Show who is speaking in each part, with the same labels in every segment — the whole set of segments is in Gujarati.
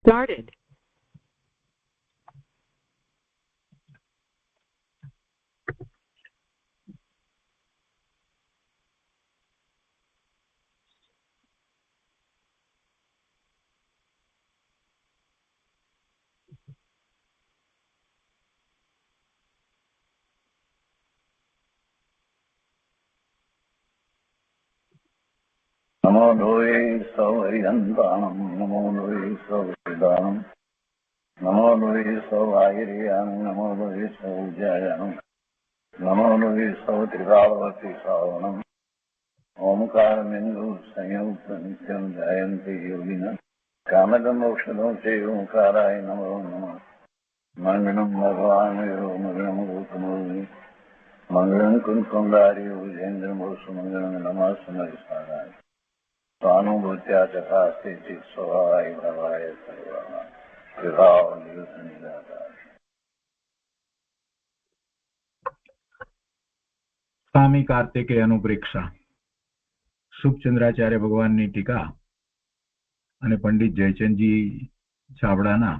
Speaker 1: started.
Speaker 2: नमो लोये सौहरिहन्ताणं नमो लोये सौहृदानं नमो लोये सौभागिर्यानं नमो लोये सौज्यायानं नमो लोये सौत्रिकावती सावणम् ओंकारमिन्दु संयुक्त नित्यं ध्यायन्ति योगिनः कामदमोक्षदं च ओंकाराय नमो नमः मङ्गलं भगवान् यो मङ्गलं गौतमोऽग्नि मङ्गलं कुञ्कुण्डारि विजेन्द्रमोसुमङ्गलं नमः समयसाराय स्वानुभूत्या चकास्ते चित् स्वभावाय भवाय सर्वाः विभावनिदाता।
Speaker 3: स्वामी कार्तिकेय अनुप्रेक्षा શુભચંદ્રાચાર્ય ભગવાનની ટીકા અને પંડિત જયચંદજી ચાવડાના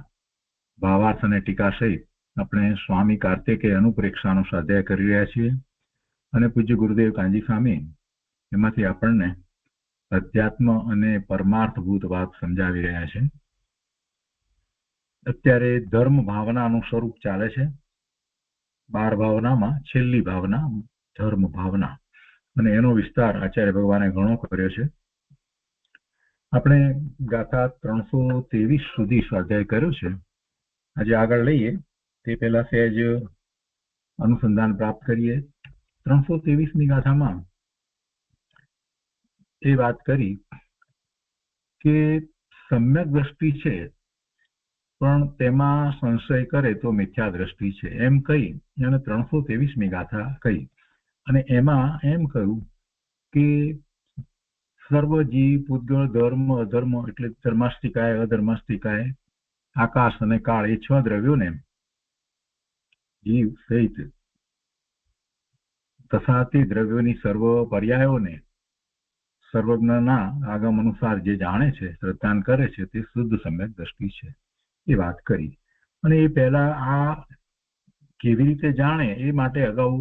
Speaker 3: ભાવાર્થ અને ટીકા સહિત આપણે સ્વામી કાર્તિકેય અનુપ્રેક્ષાનો સ્વાધ્યાય કરી રહ્યા છીએ અને પૂજ્ય ગુરુદેવ કાંજી સ્વામી એમાંથી આપણને અધ્યાત્મ અને પરમાર્થભૂત વાત સમજાવી રહ્યા છે. અત્યારે ધર્મ ભાવનાનું સ્વરૂપ ચાલે છે. 12 ભાવનામાં છેલ્લી ભાવના ધર્મ ભાવના અને એનો વિસ્તાર આચાર્ય ભગવાને ઘણો કર્યો છે. આપણે ગાથા 323 સુધી સ્વાધ્યાય કર્યો છે. આજે આગળ લઈએ તે પહેલા સહેજ અનુસંધાન પ્રાપ્ત કરીએ. 323ની ગાથામાં એ વાત કરી કે સમ્યક દ્રષ્ટિ છે પણ તેમાં સંશય કરે તો મિથ્યા દ્રષ્ટિ છે એમ કહી અને 323મી ગાથા કહી અને એમાં એમ કહ્યું કે સર્વ જીવ પૂતગળ ધર્મ અધર્મ એટલે ધર્માસ્તિકાય અધર્માસ્તિકાય આકાશ અને કાળ એ 6 દ્રવ્યોને જીવ સહિત તથા તે દ્રવ્યોની સર્વ પર્યાયોને સર્વજ્ઞના આગમ અનુસાર જે જાણે છે શ્રદ્ધાન કરે છે તે શુદ્ધ સમ્યક દ્રષ્ટિ છે એ વાત કરી. અને એ પહેલા આ કેવી રીતે જાણે એ માટે અગાઉ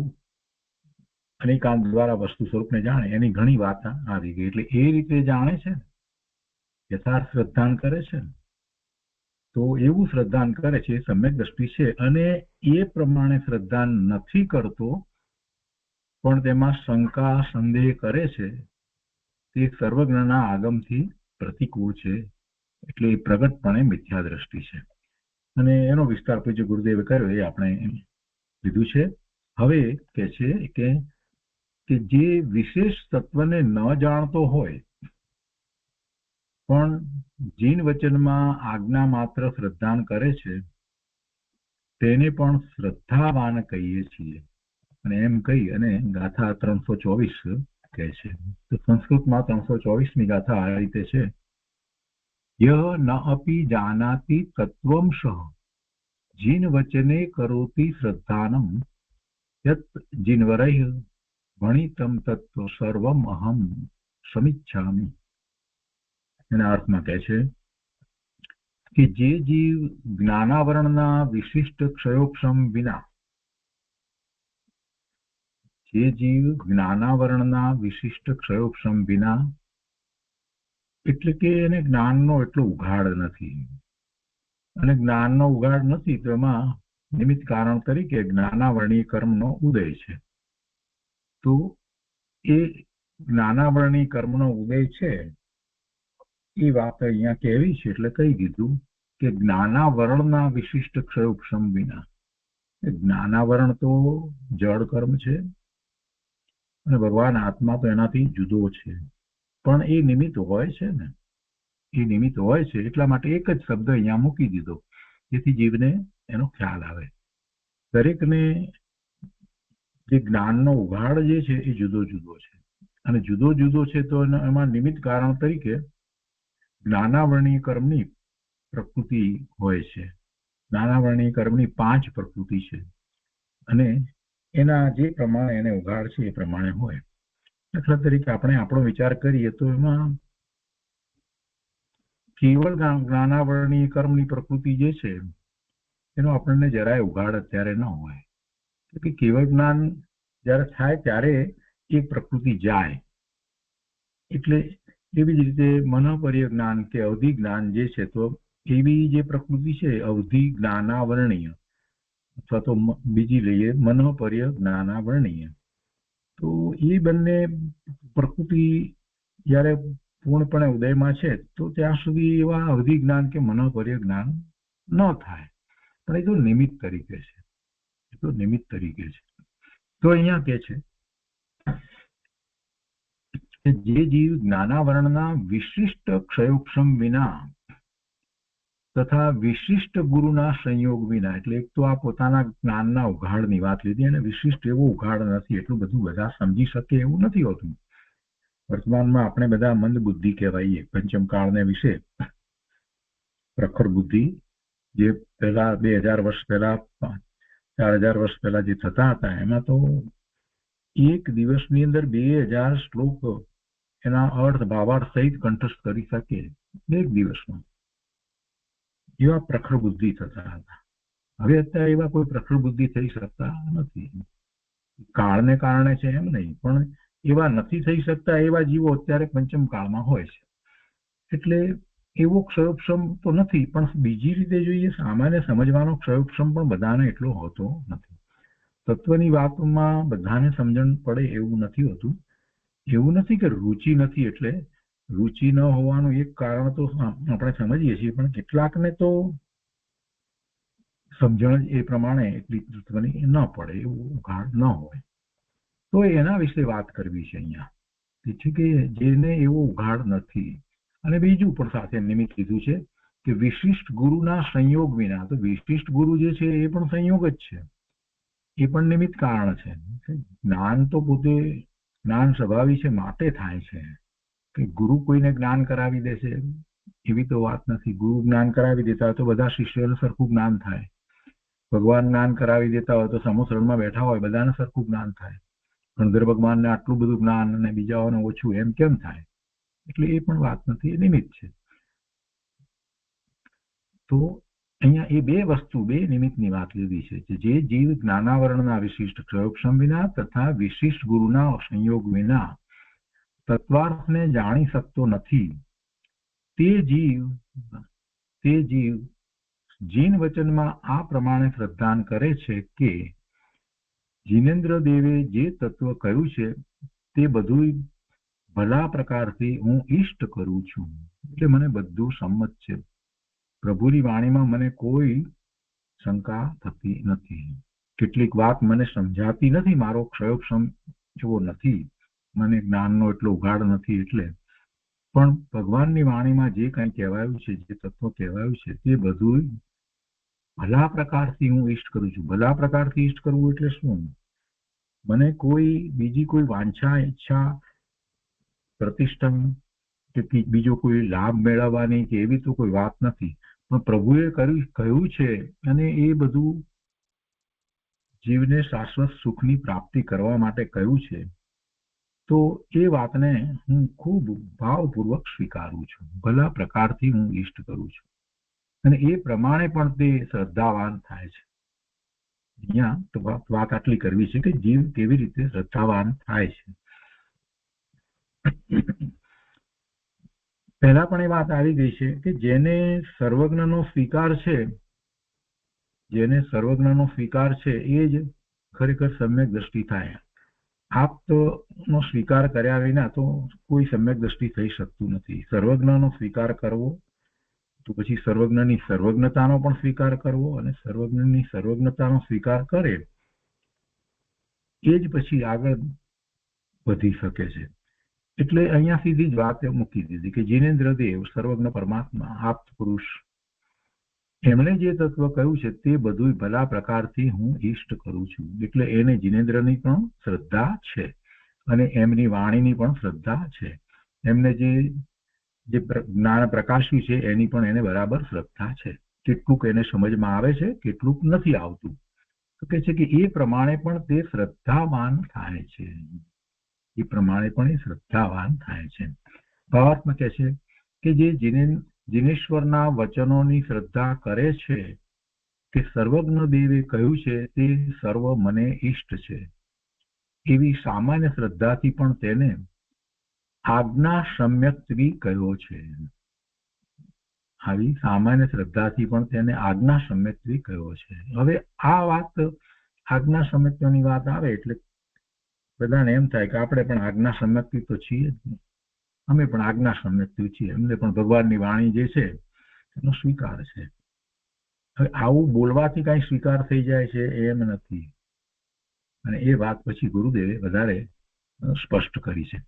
Speaker 3: અનેકાંત દ્વારા વસ્તુ સ્વરૂપને જાણે એની ઘણી વાત આવી ગઈ. એટલે એ રીતે જાણે છે યથાર્થ શ્રદ્ધાન કરે છે તો એવું શ્રદ્ધાન કરે છે સમ્યક દ્રષ્ટિ છે. અને એ પ્રમાણે શ્રદ્ધાન નથી કરતો પણ તેમાં શંકા સંદેહ કરે છે તે સર્વજ્ઞના આગમથી પ્રતિકૂળ છે એટલે એ પ્રગટપણે મિથ્યા દ્રષ્ટિ છે. અને એનો વિસ્તાર પૂજ્ય ગુરુદેવે કર્યો એ આપણે લીધું છે. હવે કે છે કે જે વિશેષ તત્વને ન જાણતો હોય પણ જીન વચનમાં આજ્ઞા માત્ર શ્રદ્ધાન કરે છે તેને પણ શ્રદ્ધાવાન કહીએ છીએ. અને એમ કહી અને ગાથા 324 કહે છે. તો સંસ્કૃતમાં 324મી ગાથા આ રીતે છે. યહ ન અપી જાનાતિ તત્વંશ જીન વચને કરોતિ શ્રદ્ધાનમ યત જીનવરૈઃ ભણિતમ તત્વ સર્વમ અહમ સમિચ્છામિ. એના અર્થમાં કહે છે કે જે જીવ જ્ઞાનાવરણના વિશિષ્ટ ક્ષયોક્ષમ વિના એટલે કે એને જ્ઞાનનો એટલો ઉઘાડ નથી. અને જ્ઞાનનો ઉઘાડ નથી તો એમાં નિમિત્ત કારણ તરીકે જ્ઞાનાવરણીય કર્મનો ઉદય છે. તો એ જ્ઞાનાવરણીય કર્મનો ઉદય છે એ વાત અહીંયા કહેવી છે એટલે કહી દીધું કે જ્ઞાનાવરણના વિશિષ્ટ ક્ષયોક્ષમ વિના. જ્ઞાનાવરણ તો જળ કર્મ છે અને ભગવાન આત્મા તો એનાથી જુદો છે પણ એ નિમિત્ત હોય છે ને એ નિમિત્ત હોય છે એટલા માટે એક જ શબ્દ અહીંયા મૂકી દીધો જેથી જીવને એનો ખ્યાલ આવે. દરેકને જે જ્ઞાનનો ઉઘાડ જે છે એ જુદો જુદો છે અને જુદો જુદો છે તો એમાં નિમિત્ત કારણ તરીકે જ્ઞાનાવરણીય કર્મની પ્રકૃતિ હોય છે. જ્ઞાનાવરણીય કર્મની 5 પ્રકૃતિ છે અને એના જે પ્રમાણે એને ઉઘાડ છે એ પ્રમાણે હોય. દાખલા તરીકે આપણે આપણો વિચાર કરીએ તો એમાં કેવળ જ્ઞાનાવરણીય કર્મની પ્રકૃતિ જે છે એનો આપણને જરાય ઉઘાડ અત્યારે ન હોય કે કેવળ જ્ઞાન જ્યારે થાય ત્યારે એ પ્રકૃતિ જાય. એટલે એવી જ રીતે મનોપર્ય જ્ઞાન કે અવધિ જ્ઞાન જે છે તો એવી જે પ્રકૃતિ છે અવધિ જ્ઞાનાવરણીય અથવા તો બીજી લઈએ મનોપર્ય જ્ઞાનાવરણીય. તો એ બંને પ્રકૃતિ જયારે પૂર્ણપણે ઉદયમાં છે તો ત્યાં સુધી એવા અવધિ જ્ઞાન કે મનોપર્ય જ્ઞાન ન થાય. પણ એ તો નિમિત્ત તરીકે છે, એ તો નિમિત્ત તરીકે છે. તો અહીંયા કે છે કે જે જીવ જ્ઞાનાવરણના વિશિષ્ટ ક્ષયોક્ષમ વિના તથા વિશિષ્ટ ગુરુના સંયોગ વિના, એટલે એક તો આ પોતાના જ્ઞાનના ઉઘાડની વાત લીધી અને વિશિષ્ટ એવો ઉઘાડ નથી, એટલું બધું બધા સમજી શકે એવું નથી હોતું. વર્તમાનમાં આપણે બધા મંદ બુદ્ધિ કહેવાઈએ. પંચમ કાળને વિશે પ્રખર બુદ્ધિ જે પહેલા 2000 વર્ષ પહેલા 4000 વર્ષ પહેલા જે થતા હતા એમાં તો એક દિવસની અંદર 2000 શ્લોક એના અર્થ ભાવાર્થ સહિત કંઠસ્થ કરી શકે એક દિવસમાં. એવા પ્રખર બુદ્ધિ થતા હતા. હવે અત્યારે એવા કોઈ પ્રખર બુદ્ધિ થઈ શકતા નથી. કાળને કારણે છે એમ નહીં, પણ એવા નથી થઈ શકતા એવા જીવો અત્યારે પંચમ કાળમાં હોય છે. એટલે એવો ક્ષયોક્ષમ તો નથી, પણ બીજી રીતે જોઈએ સામાન્ય સમજવાનો ક્ષયોક્ષમ પણ બધાને એટલો હોતો નથી. તત્વની વાતમાં બધાને સમજણ પડે એવું નથી હોતું. એવું નથી કે રુચિ નથી, એટલે રુચિ ન હોવાનું એક કારણ તો આપણે સમજીએ છીએ, પણ કેટલાકને તો સમજણ એ પ્રમાણે એટલી તત્વની ન પડે, એવું ઉઘાડ ન હોય. તો એના વિશે વાત કરવી છે અહીંયા કે જેને એવો ઉઘાડ નથી. અને બીજું પણ સાથે નિમિત્ત કીધું છે કે વિશિષ્ટ ગુરુના સંયોગ વિના. તો વિશિષ્ટ ગુરુ જે છે એ પણ સંયોગ જ છે, એ પણ નિમિત્ત કારણ છે. જ્ઞાન તો પોતે જ્ઞાન સ્વભાવી છે માટે થાય છે. કે ગુરુ કોઈને જ્ઞાન કરાવી દેશે એવી તો વાત નથી. ગુરુ જ્ઞાન કરાવી દેતા હોય તો બધા શિષ્યોને સરખું જ્ઞાન થાય. ભગવાન જ્ઞાન કરાવી દેતા હોય તો સમુસરણમાં બેઠા હોય બધાને સરખું જ્ઞાન થાય. ગણધર ભગવાનને આટલું બધું જ્ઞાન અને બીજાઓને ઓછું એમ કેમ થાય? એટલે એ પણ વાત નથી, એ નિમિત્ત છે. તો અહીંયા એ બે વસ્તુ, બે નિમિત્તની વાત લીધી છે કે જે જીવ જ્ઞાનાવરણના વિશિષ્ટ ક્ષયોક્ષમ વિના તથા વિશિષ્ટ ગુરુના સંયોગ વિના તત્વાર્થને જાણી શકતો નથી, તે જીવ જીન વચનમાં આ પ્રમાણે શ્રદ્ધાન કરે છે કે જીનેન્દ્ર દેવે જે તત્વ કહ્યું છે તે બધું ભલા પ્રકારથી હું ઈષ્ટ કરું છું. એટલે મને બધું સંમત છે. પ્રભુની વાણીમાં મને કોઈ શંકા થતી નથી. કેટલીક વાત મને સમજાતી નથી, મારો ક્ષયોક્ષમ એવો નથી, મને જ્ઞાનનો એટલો ઉઘાડ નથી. એટલે પણ ભગવાનની વાણીમાં જે કંઈ કહેવાયું છે, જે તત્વ કહેવાયું છે તે બધું ભલા પ્રકારથી હું ઈષ્ટ કરું છું. ભલા પ્રકારથી ઈષ્ટ કરવું એટલે શું? મને કોઈ બીજી કોઈ વાંછા, ઈચ્છા, પ્રતિષ્ઠા કે બીજો કોઈ લાભ મેળવવાની કે એવી તો કોઈ વાત નથી. પણ પ્રભુએ કહ્યું છે અને એ બધું જીવને શાશ્વત સુખની પ્રાપ્તિ કરવા માટે કહ્યું છે, તો એ વાતને હું ખૂબ ભાવપૂર્વક સ્વીકારું છું. ભલા પ્રકારથી હું ઈષ્ટ કરું છું અને એ પ્રમાણે પણ તે શ્રદ્ધાવાન થાય છે. અહીંયા તો વાત આટલી કરવી છે કે જીવ કેવી રીતે શ્રદ્ધાવાન થાય છે. પહેલા પણ એ વાત આવી ગઈ છે કે જેને સર્વજ્ઞનો સ્વીકાર છે, એ જ ખરેખર સમ્યક દ્રષ્ટિ થાય. આપનો સ્વીકાર કર્યા વિના તો કોઈ સમ્યક દ્રષ્ટિ થઈ શકતું નથી. સર્વજ્ઞનો સ્વીકાર કરવો તો પછી સર્વજ્ઞની સર્વજ્ઞતાનો પણ સ્વીકાર કરવો, અને સર્વજ્ઞની સર્વજ્ઞતાનો સ્વીકાર કરે એ જ પછી આગળ વધી શકે છે. એટલે અહીંયા સીધી જ વાત મૂકી દીધી કે જીનેન્દ્ર દેવ સર્વજ્ઞ પરમાત્મા આપ્ત પુરુષ, એમણે જે તત્વ કહ્યું છે તે બધું ભલા પ્રકારથી હું ઈષ્ટ કરું છું. એટલે એને જીનેન્દ્રની પણ શ્રદ્ધા છે અને એમની વાણીની પણ શ્રદ્ધા છે. એમને જે જ્ઞાન પ્રકાશ્યું છે એની પણ એને બરાબર શ્રદ્ધા છે. કેટલુંક એને સમજમાં આવે છે, કેટલુંક નથી આવતું. તો કે છે કે એ પ્રમાણે પણ તે શ્રદ્ધાવાન થાય છે. ભાવાર્થમાં કહે છે કે જે જીનેશ્વરના વચનોની શ્રદ્ધા કરે છે કે સર્વજ્ઞ દેવે કહ્યું છે તે સર્વ મને ઇષ્ટ છે, એવી સામાન્ય શ્રદ્ધાથી પણ તેને આજ્ઞા સમ્યક્ત્વી કહ્યો છે. આવી સામાન્ય શ્રદ્ધાથી પણ તેને આજ્ઞા સમ્યક્ત્વી કહ્યો છે. હવે આ વાત આજ્ઞા સમ્યક્ત્વની વાત આવે એટલે બધાને એમ થાય કે આપણે પણ આજ્ઞા સમ્યક્ત્વી તો છીએ જ ને, અમે પણ આજ્ઞા સમ્યક્ત્વી છીએ, અમને પણ ભગવાનની વાણી જે છે એનો સ્વીકાર છે. હવે આવું બોલવાથી કઈ સ્વીકાર થઈ જાય છે એમ નથી, અને એ વાત પછી ગુરુદેવે વધારે સ્પષ્ટ કરી છે.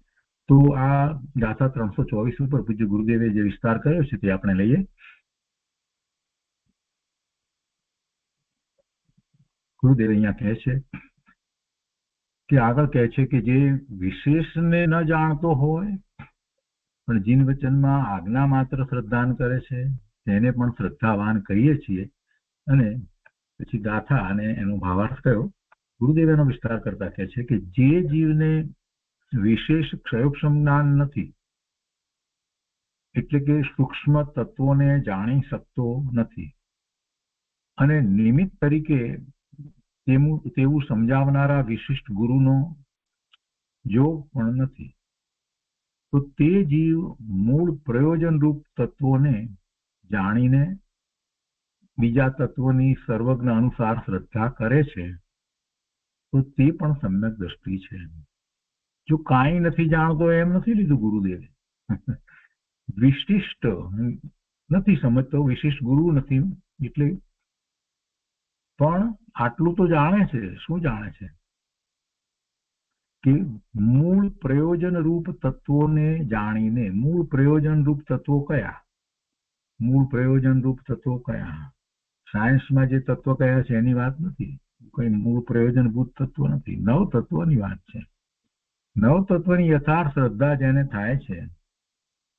Speaker 3: તો આ ગાથા 324 ઉપર પૂજ્ય ગુરુદેવે જે વિસ્તાર કર્યો છે તે આપણે લઈએ. ગુરુદેવ અહીંયા કહે છે કે આગળ કહે છે કે જે વિશેષને ન જાણતો હોય પણ જીન વચનમાં આજ્ઞા માત્ર શ્રદ્ધાન કરે છે તેને પણ શ્રદ્ધાવાન કહીએ છીએ. અને પછી ગાથા અને એનો ભાવાર્થ કયો ગુરુદેવ એનો વિસ્તાર કરતા કહે છે કે જે જીવને વિશેષ ક્ષયોક્ષમ જ્ઞાન નથી, એટલે કે સૂક્ષ્મ તત્વોને જાણી શકતો નથી અને નિમિત્ત તરીકે તેવું સમજાવનારા વિશિષ્ટ ગુરુનો યોગ પણ નથી, તો તે જીવ મૂળ પ્રયોજનરૂપ તત્વોને જાણીને બીજા તત્વોની સર્વજ્ઞ અનુસાર શ્રદ્ધા કરે છે તો તે પણ સમ્યક દ્રષ્ટિ છે. જો કાંઈ નથી જાણતો એમ નથી લીધું ગુરુદેવે, વિશિષ્ટ નથી સમજતો, વિશિષ્ટ ગુરુ નથી, એટલે પણ આટલું તો જાણે છે. શું જાણે છે? કે મૂળ પ્રયોજન રૂપ તત્વોને જાણીને, મૂળ પ્રયોજન રૂપ તત્વો કયા? મૂળ પ્રયોજન રૂપ તત્વો કયા? સાયન્સમાં જે તત્વ કયા છે એની વાત નથી, કોઈ મૂળ પ્રયોજનભૂત તત્વ નથી, નવ તત્વની વાત છે. નવ તત્વની યથાર્થ શ્રદ્ધા જેને થાય છે,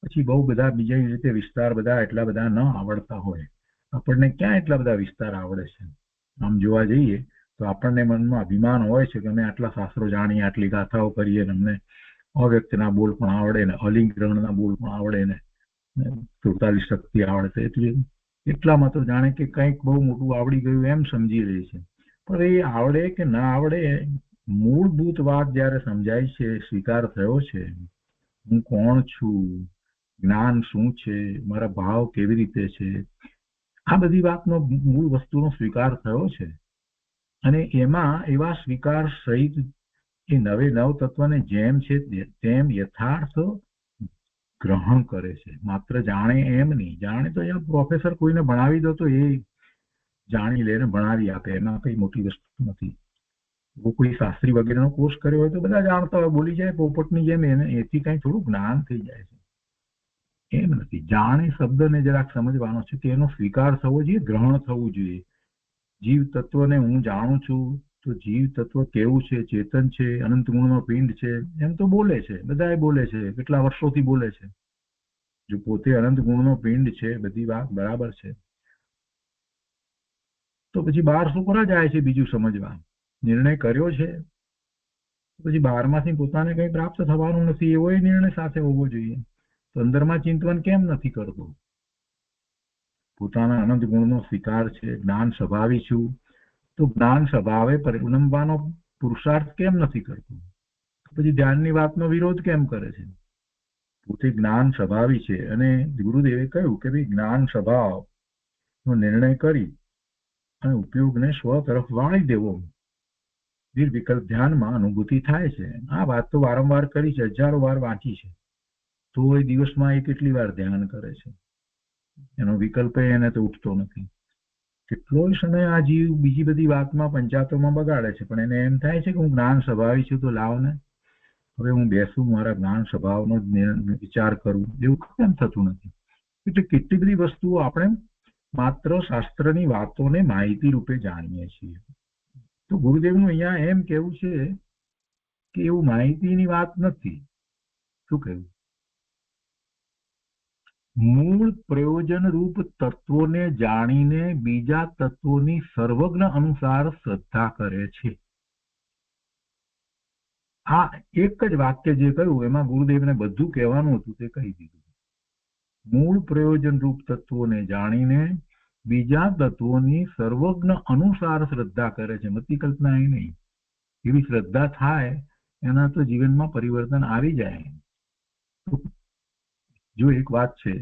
Speaker 3: પછી બહુ બધા બીજા રીતે વિસ્તાર બધા એટલા બધા ન આવડતા હોય. આપણને ક્યાં એટલા બધા વિસ્તાર આવડે છે? આમ જોવા જઈએ તો આપણને મનમાં અભિમાન હોય છે કે અમે આટલા શાસ્ત્રો જાણીએ, આટલી ગાથાઓ કરીએ, ને અમને અવ્યક્તના બોલ પણ આવડે ને અલિંગ ગ્રહણના બોલ પણ આવડે ને 43 શક્તિ આવડે, એટલે એટલામાં તો જાણે કે કંઈક બહુ મોટું આવડી ગયું એમ સમજી રહી છે. પણ એ આવડે કે ના આવડે, મૂળભૂત વાત જયારે સમજાય છે, સ્વીકાર થયો છે, હું કોણ છું, જ્ઞાન શું છે, મારા ભાવ કેવી રીતે છે, આ બધી વાતનો મૂળ વસ્તુનો સ્વીકાર થયો છે. અને એમાં એવા સ્વીકાર સહિત એ નવે નવ તત્વને જેમ છે તેમ યથાર્થ ગ્રહણ કરે છે. માત્ર જાણે એમ નહીં. જાણે તો અહીંયા પ્રોફેસર કોઈને ભણાવી દો તો એ જાણી લે ને ભણાવી આપે, એમાં કઈ મોટી વસ્તુ નથી. કોઈ શાસ્ત્રી વગેરેનો કોર્સ કર્યો હોય તો બધા જાણતા હોય, બોલી જાય પોપટની જેમ, એને એથી કઈ થોડું જ્ઞાન થઈ જાય છે એમ નથી. જાણે શબ્દને જરાક સમજવાનો છે, તેનો સ્વીકાર થવો જોઈએ, ગ્રહણ થવું જોઈએ. જીવ તત્વને હું જાણું છું તો જીવ તત્વ કેવું છે, ચેતન છે, અનંત ગુણનો પિંડ છે, એમ તો બોલે છે, બધા બોલે છે, કેટલા વર્ષોથી બોલે છે. જો પોતે અનંત ગુણનો પિંડ છે, બધી વાત બરાબર છે, તો પછી બહાર શું કરવા જાય છે બીજું સમજવા? નિર્ણય કર્યો છે પછી બહારમાંથી પોતાને કંઈ પ્રાપ્ત થવાનું નથી એવો નિર્ણય સાથે હોવો જોઈએ. તો અંદરમાં ચિંતન કેમ નથી કરતો? પોતાના અનંત ગુણનો સ્વીકાર છે, જ્ઞાન સ્વભાવી છું, તો જ્ઞાન સ્વભાવે પરિણમવાનો પુરુષાર્થ કેમ નથી કરતો? પછી ધ્યાનની વાતનો વિરોધ કેમ કરે છે? પોતે જ્ઞાન સ્વભાવી છે અને ગુરુદેવે કહ્યું કે ભાઈ જ્ઞાન સ્વભાવનો નિર્ણય કરી અને ઉપયોગને સ્વ તરફ વાળી દેવો, નિર્વિકલ્પ ધ્યાનમાં અનુભૂતિ થાય છે. આ વાત તો વારંવાર કરી છે, હજારો વાર વાંચી છે, તો એ દિવસમાં એ કેટલી વાર ધ્યાન કરે છે? એનો વિકલ્પ એને તો ઉઠતો નથી. કેટલોય સમય આ જીવ બીજી બધી વાતમાં પંચાયતોમાં બગાડે છે, પણ એને એમ થાય છે કે હું જ્ઞાન સ્વભાવી છું, તો લાવ ને હવે હું બેસું, મારા જ્ઞાન સ્વભાવનો વિચાર કરું, એવું કેમ થતું નથી? એટલે કેટલી બધી વસ્તુઓ આપણે માત્ર શાસ્ત્રની વાતોને માહિતી રૂપે જાણીએ છીએ. તો ગુરુદેવનું અહીંયા એમ કેવું છે કે એવું માહિતીની વાત નથી. શું કહ્યું? મૂળ પ્રયોજન રૂપ તત્વોને જાણીને બીજા તત્વોની સર્વજ્ઞ અનુસાર શ્રદ્ધા કરે છે. આ એક જ વાક્ય જે કહ્યું એમાં ગુરુદેવને બધું કહેવાનું હતું તે કહી દીધું. મૂળ પ્રયોજન રૂપ તત્વોને જાણીને બીજા તત્વોની સર્વજ્ઞ અનુસાર શ્રદ્ધા કરે છે. મતિ કલ્પના એ નહીં. એવી શ્રદ્ધા થાય એના તો જીવનમાં પરિવર્તન આવી જાય. જો એક વાત છે,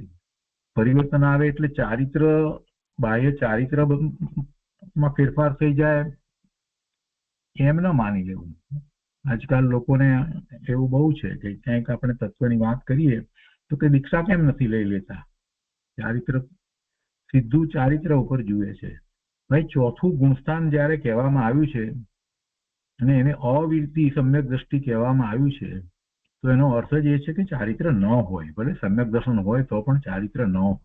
Speaker 3: પરિવર્તન આવે એટલે ચારિત્ર, બાહ્ય ચારિત્ર માં ફેરફાર થઈ જાય એમ ન માની લેવું. આજકાલ લોકોને એવું બહુ છે કે ક્યાંક આપણે તત્વની વાત કરીએ તો કે દીક્ષા કેમ નથી લઈ લેતા? ચારિત્ર, સીધું ચારિત્ર ઉપર જુએ છે. ભાઈ, ચોથું ગુણસ્થાન જયારે કહેવામાં આવ્યું છે અને એને અવિરતિ સમ્યક દ્રષ્ટિ કહેવામાં આવ્યું છે, તો એનો અર્થ જ એ છે કે ચારિત્ર ન હોય. ભલે સમ્યક દર્શન હોય તો પણ ચારિત્ર ન હોય.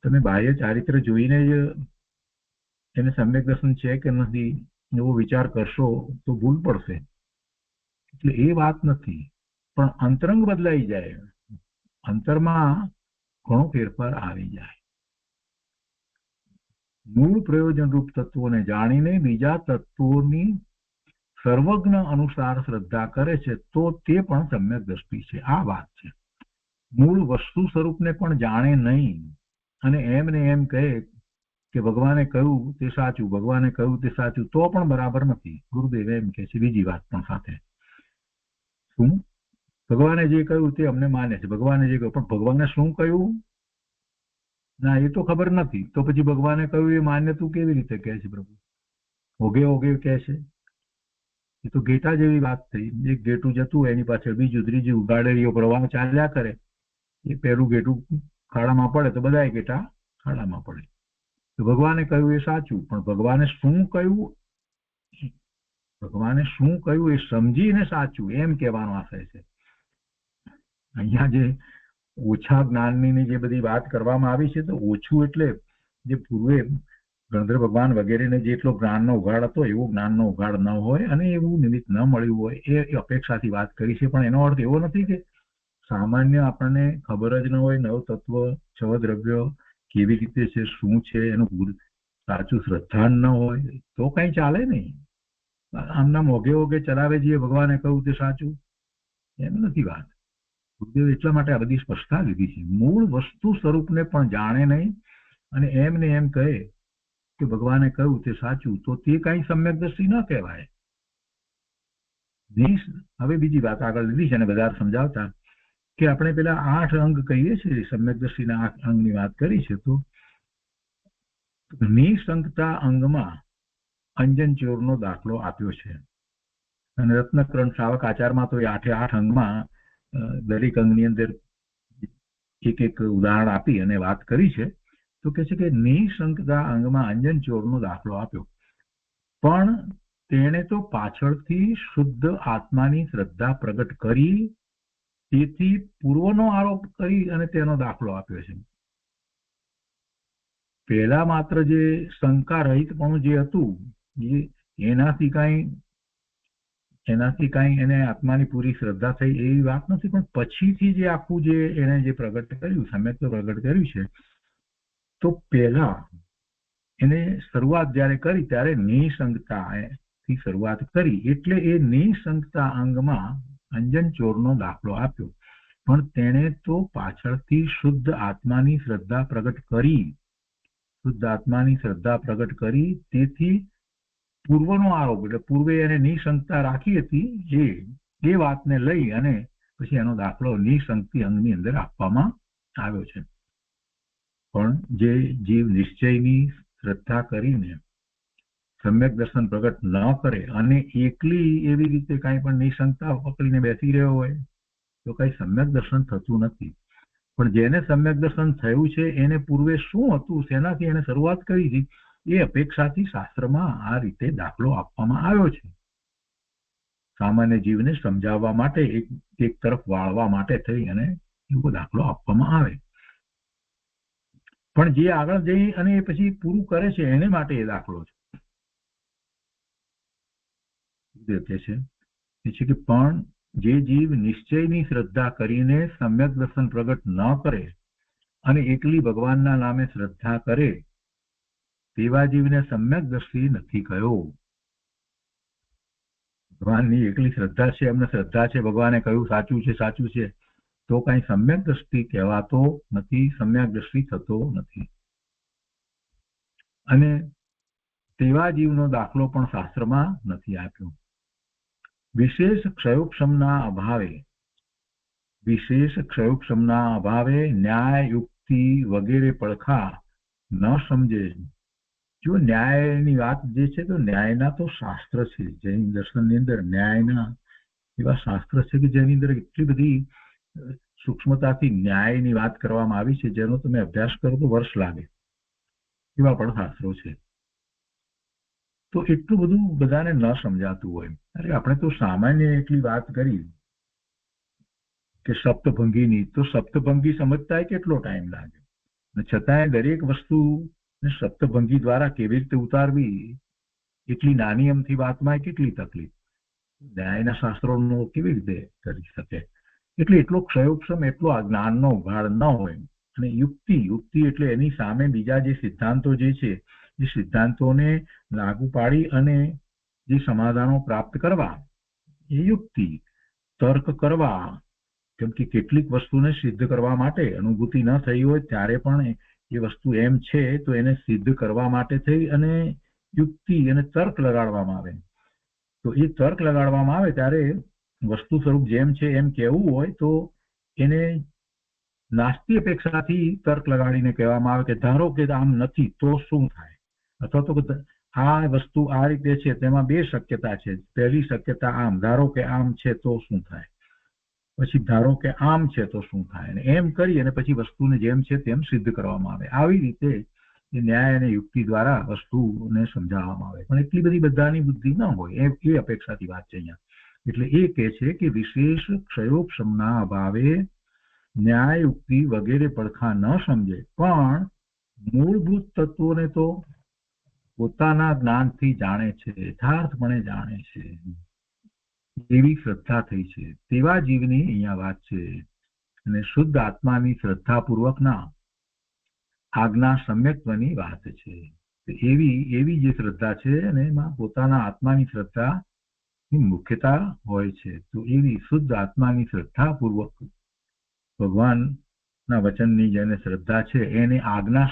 Speaker 3: તમે બાહ્ય ચારિત્ર જોઈને જ એને સમ્યક દર્શન છે કે નથી એવો વિચાર કરશો તો ભૂલ પડશે. એટલે એ વાત નથી, પણ અંતરંગ બદલાઈ જાય, અંતરમાં ઘણો ફેરફાર આવી જાય. મૂળ પ્રયોજન રૂપ તત્વોને જાણીને બીજા તત્વોની સર્વજ્ઞ અનુસાર શ્રદ્ધા કરે છે તો તે પણ સમ્યક દ્રષ્ટિ છે. આ વાત છે. મૂળ વસ્તુ સ્વરૂપને પણ જાણે નહીં અને એમ ને એમ કહે કે ભગવાને કહ્યું તે સાચું, ભગવાને કહ્યું તે સાચું, તો પણ બરાબર નથી. ગુરુદેવ એમ કે છે બીજી વાત પણ સાથે, શું ભગવાને જે કહ્યું તે અમને માને છે, ભગવાને જે કહ્યું, પણ ભગવાને શું કહ્યું ના એ તો ખબર નથી. તો પછી ભગવાને કહ્યું એ માન્ય તું કેવી રીતે કહે છે? પ્રભુ ઓગે ઓગે કહે છે. એ તો ઘેટા જેવી વાત થઈ. એક ઘેટું જતું હોય એની પાછળ બીજું ત્રીજું ગાડેરીઓ પ્રવાહ ચાલ્યા કરે. એ પહેલું ઘેટું ખાડામાં પડે તો બધા ઘેટા ખાડામાં પડે. તો ભગવાને કહ્યું એ સાચું, પણ ભગવાને શું કહ્યું, ભગવાને શું કહ્યું એ સમજીને સાચું એમ કહેવાનો આશય છે. અહીંયા જે ઓછા જ્ઞાનની જે બધી વાત કરવામાં આવી છે, તો ઓછું એટલે જે પૂર્વે ગણધર ભગવાન વગેરેને જેટલો જ્ઞાનનો ઉઘાડ હતો એવો જ્ઞાનનો ઉઘાડ ન હોય અને એવું નિમિત્ત ન મળ્યું હોય એ અપેક્ષાથી વાત કરી છે. પણ એનો અર્થ એવો નથી કે સામાન્ય આપણને ખબર જ ન હોય નવ તત્વ, છ દ્રવ્ય કેવી રીતે છે, શું છે, એનું સાચું શ્રદ્ધા ન હોય તો કઈ ચાલે નહીં. આમના મોઘે ઓઘે ચલાવે છે ભગવાને કહ્યું તે સાચું, એમ નથી વાત. ગુરુદેવ એટલા માટે આ બધી સ્પષ્ટતા લીધી છે. મૂળ વસ્તુ સ્વરૂપને પણ જાણે નહીં અને એમ ને એમ કહે કે ભગવાને કહ્યું તે સાચું, તો તે કઈ સમ્યક દ્રષ્ટિ ન કહેવાય. હવે બીજી વાત આગળ લીધી છે અને બધા સમજાવતા કે આપણે પેલા 8 અંગ કહીએ છીએ, સમ્યક દ્રષ્ટિના 8 અંગની વાત કરી છે. તો નિસંગતા અંગમાં અંજન ચોરનો દાખલો આપ્યો છે અને રત્નકરણ શ્રાવક આચારમાં તો એ 8 અંગમાં દરેક અંગની અંદર એક એક ઉદાહરણ આપી અને વાત કરી છે. તો કે છે કે નિસંગતા અંગમાં અંજન ચોરનો દાખલો આપ્યો, પણ તેણે તો પાછળથી શુદ્ધ આત્માની શ્રદ્ધા પ્રગટ કરી, તેથી પૂર્વનો આરોપ કરી અને તેનો દાખલો આપ્યો છે. પહેલા માત્ર જે શંકા રહિતપણું જે હતું એનાથી કઈ એને આત્માની પૂરી શ્રદ્ધા થઈ એવી વાત નથી, પણ પછીથી જે આખું જે એને જે પ્રગટ કર્યું, સમ્યક પ્રગટ કર્યું છે, તો પહેલા એને શરૂઆત જયારે કરી ત્યારે નિસંગતાથી શરૂઆત કરી, એટલે એ નિસંગતા અંગમાં અંજન ચોરનો દાખલો આપ્યો, પણ તેણે તો પાછળથી શુદ્ધ આત્માની શ્રદ્ધા પ્રગટ કરી, તેથી પૂર્વનો આરોપ, એટલે પૂર્વે એને નિસંગતા રાખી હતી એ વાતને લઈ અને પછી એનો દાખલો નિસંગતી અંગની અંદર આપવામાં આવ્યો છે. પણ જે જીવ નિશ્ચયની શ્રદ્ધા કરીને સમ્યક દર્શન પ્રગટ ન કરે અને એકલી એવી રીતે કઈ પણ નિસંગતા પકડીને બેસી રહ્યો હોય તો કઈ સમ્યક દર્શન થતું નથી. પણ જેને સમ્યક દર્શન થયું છે એને પૂર્વે શું હતું, શેનાથી એને શરૂઆત કરી હતી, એ અપેક્ષાથી શાસ્ત્રમાં આ રીતે દાખલો આપવામાં આવ્યો છે. સામાન્ય જીવને સમજાવવા માટે, એક તરફ વાળવા માટે થઈ અને એવો દાખલો આપવામાં આવે. પણ જે આગળ જઈ અને પછી પૂરું કરે છે એને માટે એ દાખલો છે. કે પણ જે જીવ નિશ્ચયની શ્રદ્ધા કરીને સમ્યક દર્શન પ્રગટ ન કરે અને એકલી ભગવાનના નામે શ્રદ્ધા કરે તેવા જીવને સમ્યક દ્રષ્ટિ નથી કહ્યો. ભગવાનની એકલી શ્રદ્ધા છે, એમને શ્રદ્ધા છે, ભગવાને કહ્યું સાચું છે, તો કઈ સમ્યક દ્રષ્ટિ કહેવાતો નથી, સમ્યક દ્રષ્ટિ થતો નથી. અને તેવા જીવનો દાખલો પણ શાસ્ત્રમાં નથી આપ્યો. વિશેષ ક્ષયોક્ષમના અભાવે ન્યાય યુક્તિ વગેરે પડખા ન સમજે. જો ન્યાયની વાત જે છે તો ન્યાયના તો શાસ્ત્ર છે. જૈન દર્શનની અંદર ન્યાયના એવા શાસ્ત્ર છે કે જેની અંદર એટલી બધી સૂક્ષ્મતાથી ન્યાયની વાત કરવામાં આવી છે, જેનો તમે અભ્યાસ કરો તો વર્ષ લાગે એવા પણ શાસ્ત્રો છે. તો એટલું બધું બધાને ન સમજાતું હોય. અરે આપણે તો સામાન્ય એટલી વાત કરી કે સપ્તભંગીની, તો સપ્તભંગી સમજતા કેટલો ટાઈમ લાગે, છતાંય દરેક વસ્તુ સપ્તભંગી દ્વારા કેવી રીતે ઉતારવી એટલી નાની અમથી વાતમાં કેટલી તકલીફ. ન્યાયના શાસ્ત્રોનો કેવી રીતે કરી શકે. એટલે એટલો ક્ષયોક્ષમ, એટલો જ્ઞાનનો ઉઘાડ ન હોય. અને યુક્તિ એટલે એની સામે બીજા જે સિદ્ધાંતો જે છે એ સિદ્ધાંતોને લાગુ પાડી અને જે સમાધાનો પ્રાપ્ત કરવા એ યુક્તિ. તર્ક કરવા, કેમ કે કેટલીક વસ્તુને સિદ્ધ કરવા માટે અનુભૂતિ ન થઈ હોય ત્યારે પણ એ વસ્તુ એમ છે તો એને સિદ્ધ કરવા માટે થઈ અને યુક્તિ અને તર્ક લગાડવામાં આવે. તો એ તર્ક લગાડવામાં આવે ત્યારે વસ્તુ સ્વરૂપ જેમ છે એમ કહેવું હોય તો એને નાસ્તી અપેક્ષાથી તર્ક લગાડીને કહેવામાં આવે કે ધારો કે આમ નથી તો શું થાય, અથવા તો આ વસ્તુ આ રીતે છે તેમાં બે શક્યતા છે. પહેલી શક્યતા આમ, ધારો કે આમ છે તો શું થાય, પછી ધારો કે આમ છે તો શું થાય, અને એમ કરી અને પછી વસ્તુને જેમ છે તેમ સિદ્ધ કરવામાં આવે. આવી રીતે ન્યાય અને યુક્તિ દ્વારા વસ્તુને સમજાવવામાં આવે. પણ એટલી બધી બધાની બુદ્ધિ ન હોય એ અપેક્ષાથી વાત છે અહીંયા. એટલે એ કહે છે કે વિશેષ ક્ષયોક્ષમના અભાવે ન્યાય યુક્તિ વગેરે પડખા ન સમજે, પણ મૂળભૂત તત્વોને તો પોતાના જ્ઞાનથી જાણે છે, યથાર્થપણે જાણે છે, એવી શ્રદ્ધા થઈ છે. તેવા જીવની અહીંયા વાત છે. અને શુદ્ધ આત્માની શ્રદ્ધાપૂર્વકના આજ્ઞા સમ્યક્ત્વની વાત છે. એવી જે શ્રદ્ધા છે અને એમાં પોતાના આત્માની શ્રદ્ધાની મુખ્યતા હોય છે. તો એવી શુદ્ધ આત્માની શ્રદ્ધાપૂર્વક ભગવાનના વચનની જેને શ્રદ્ધા છે એને આજ્ઞા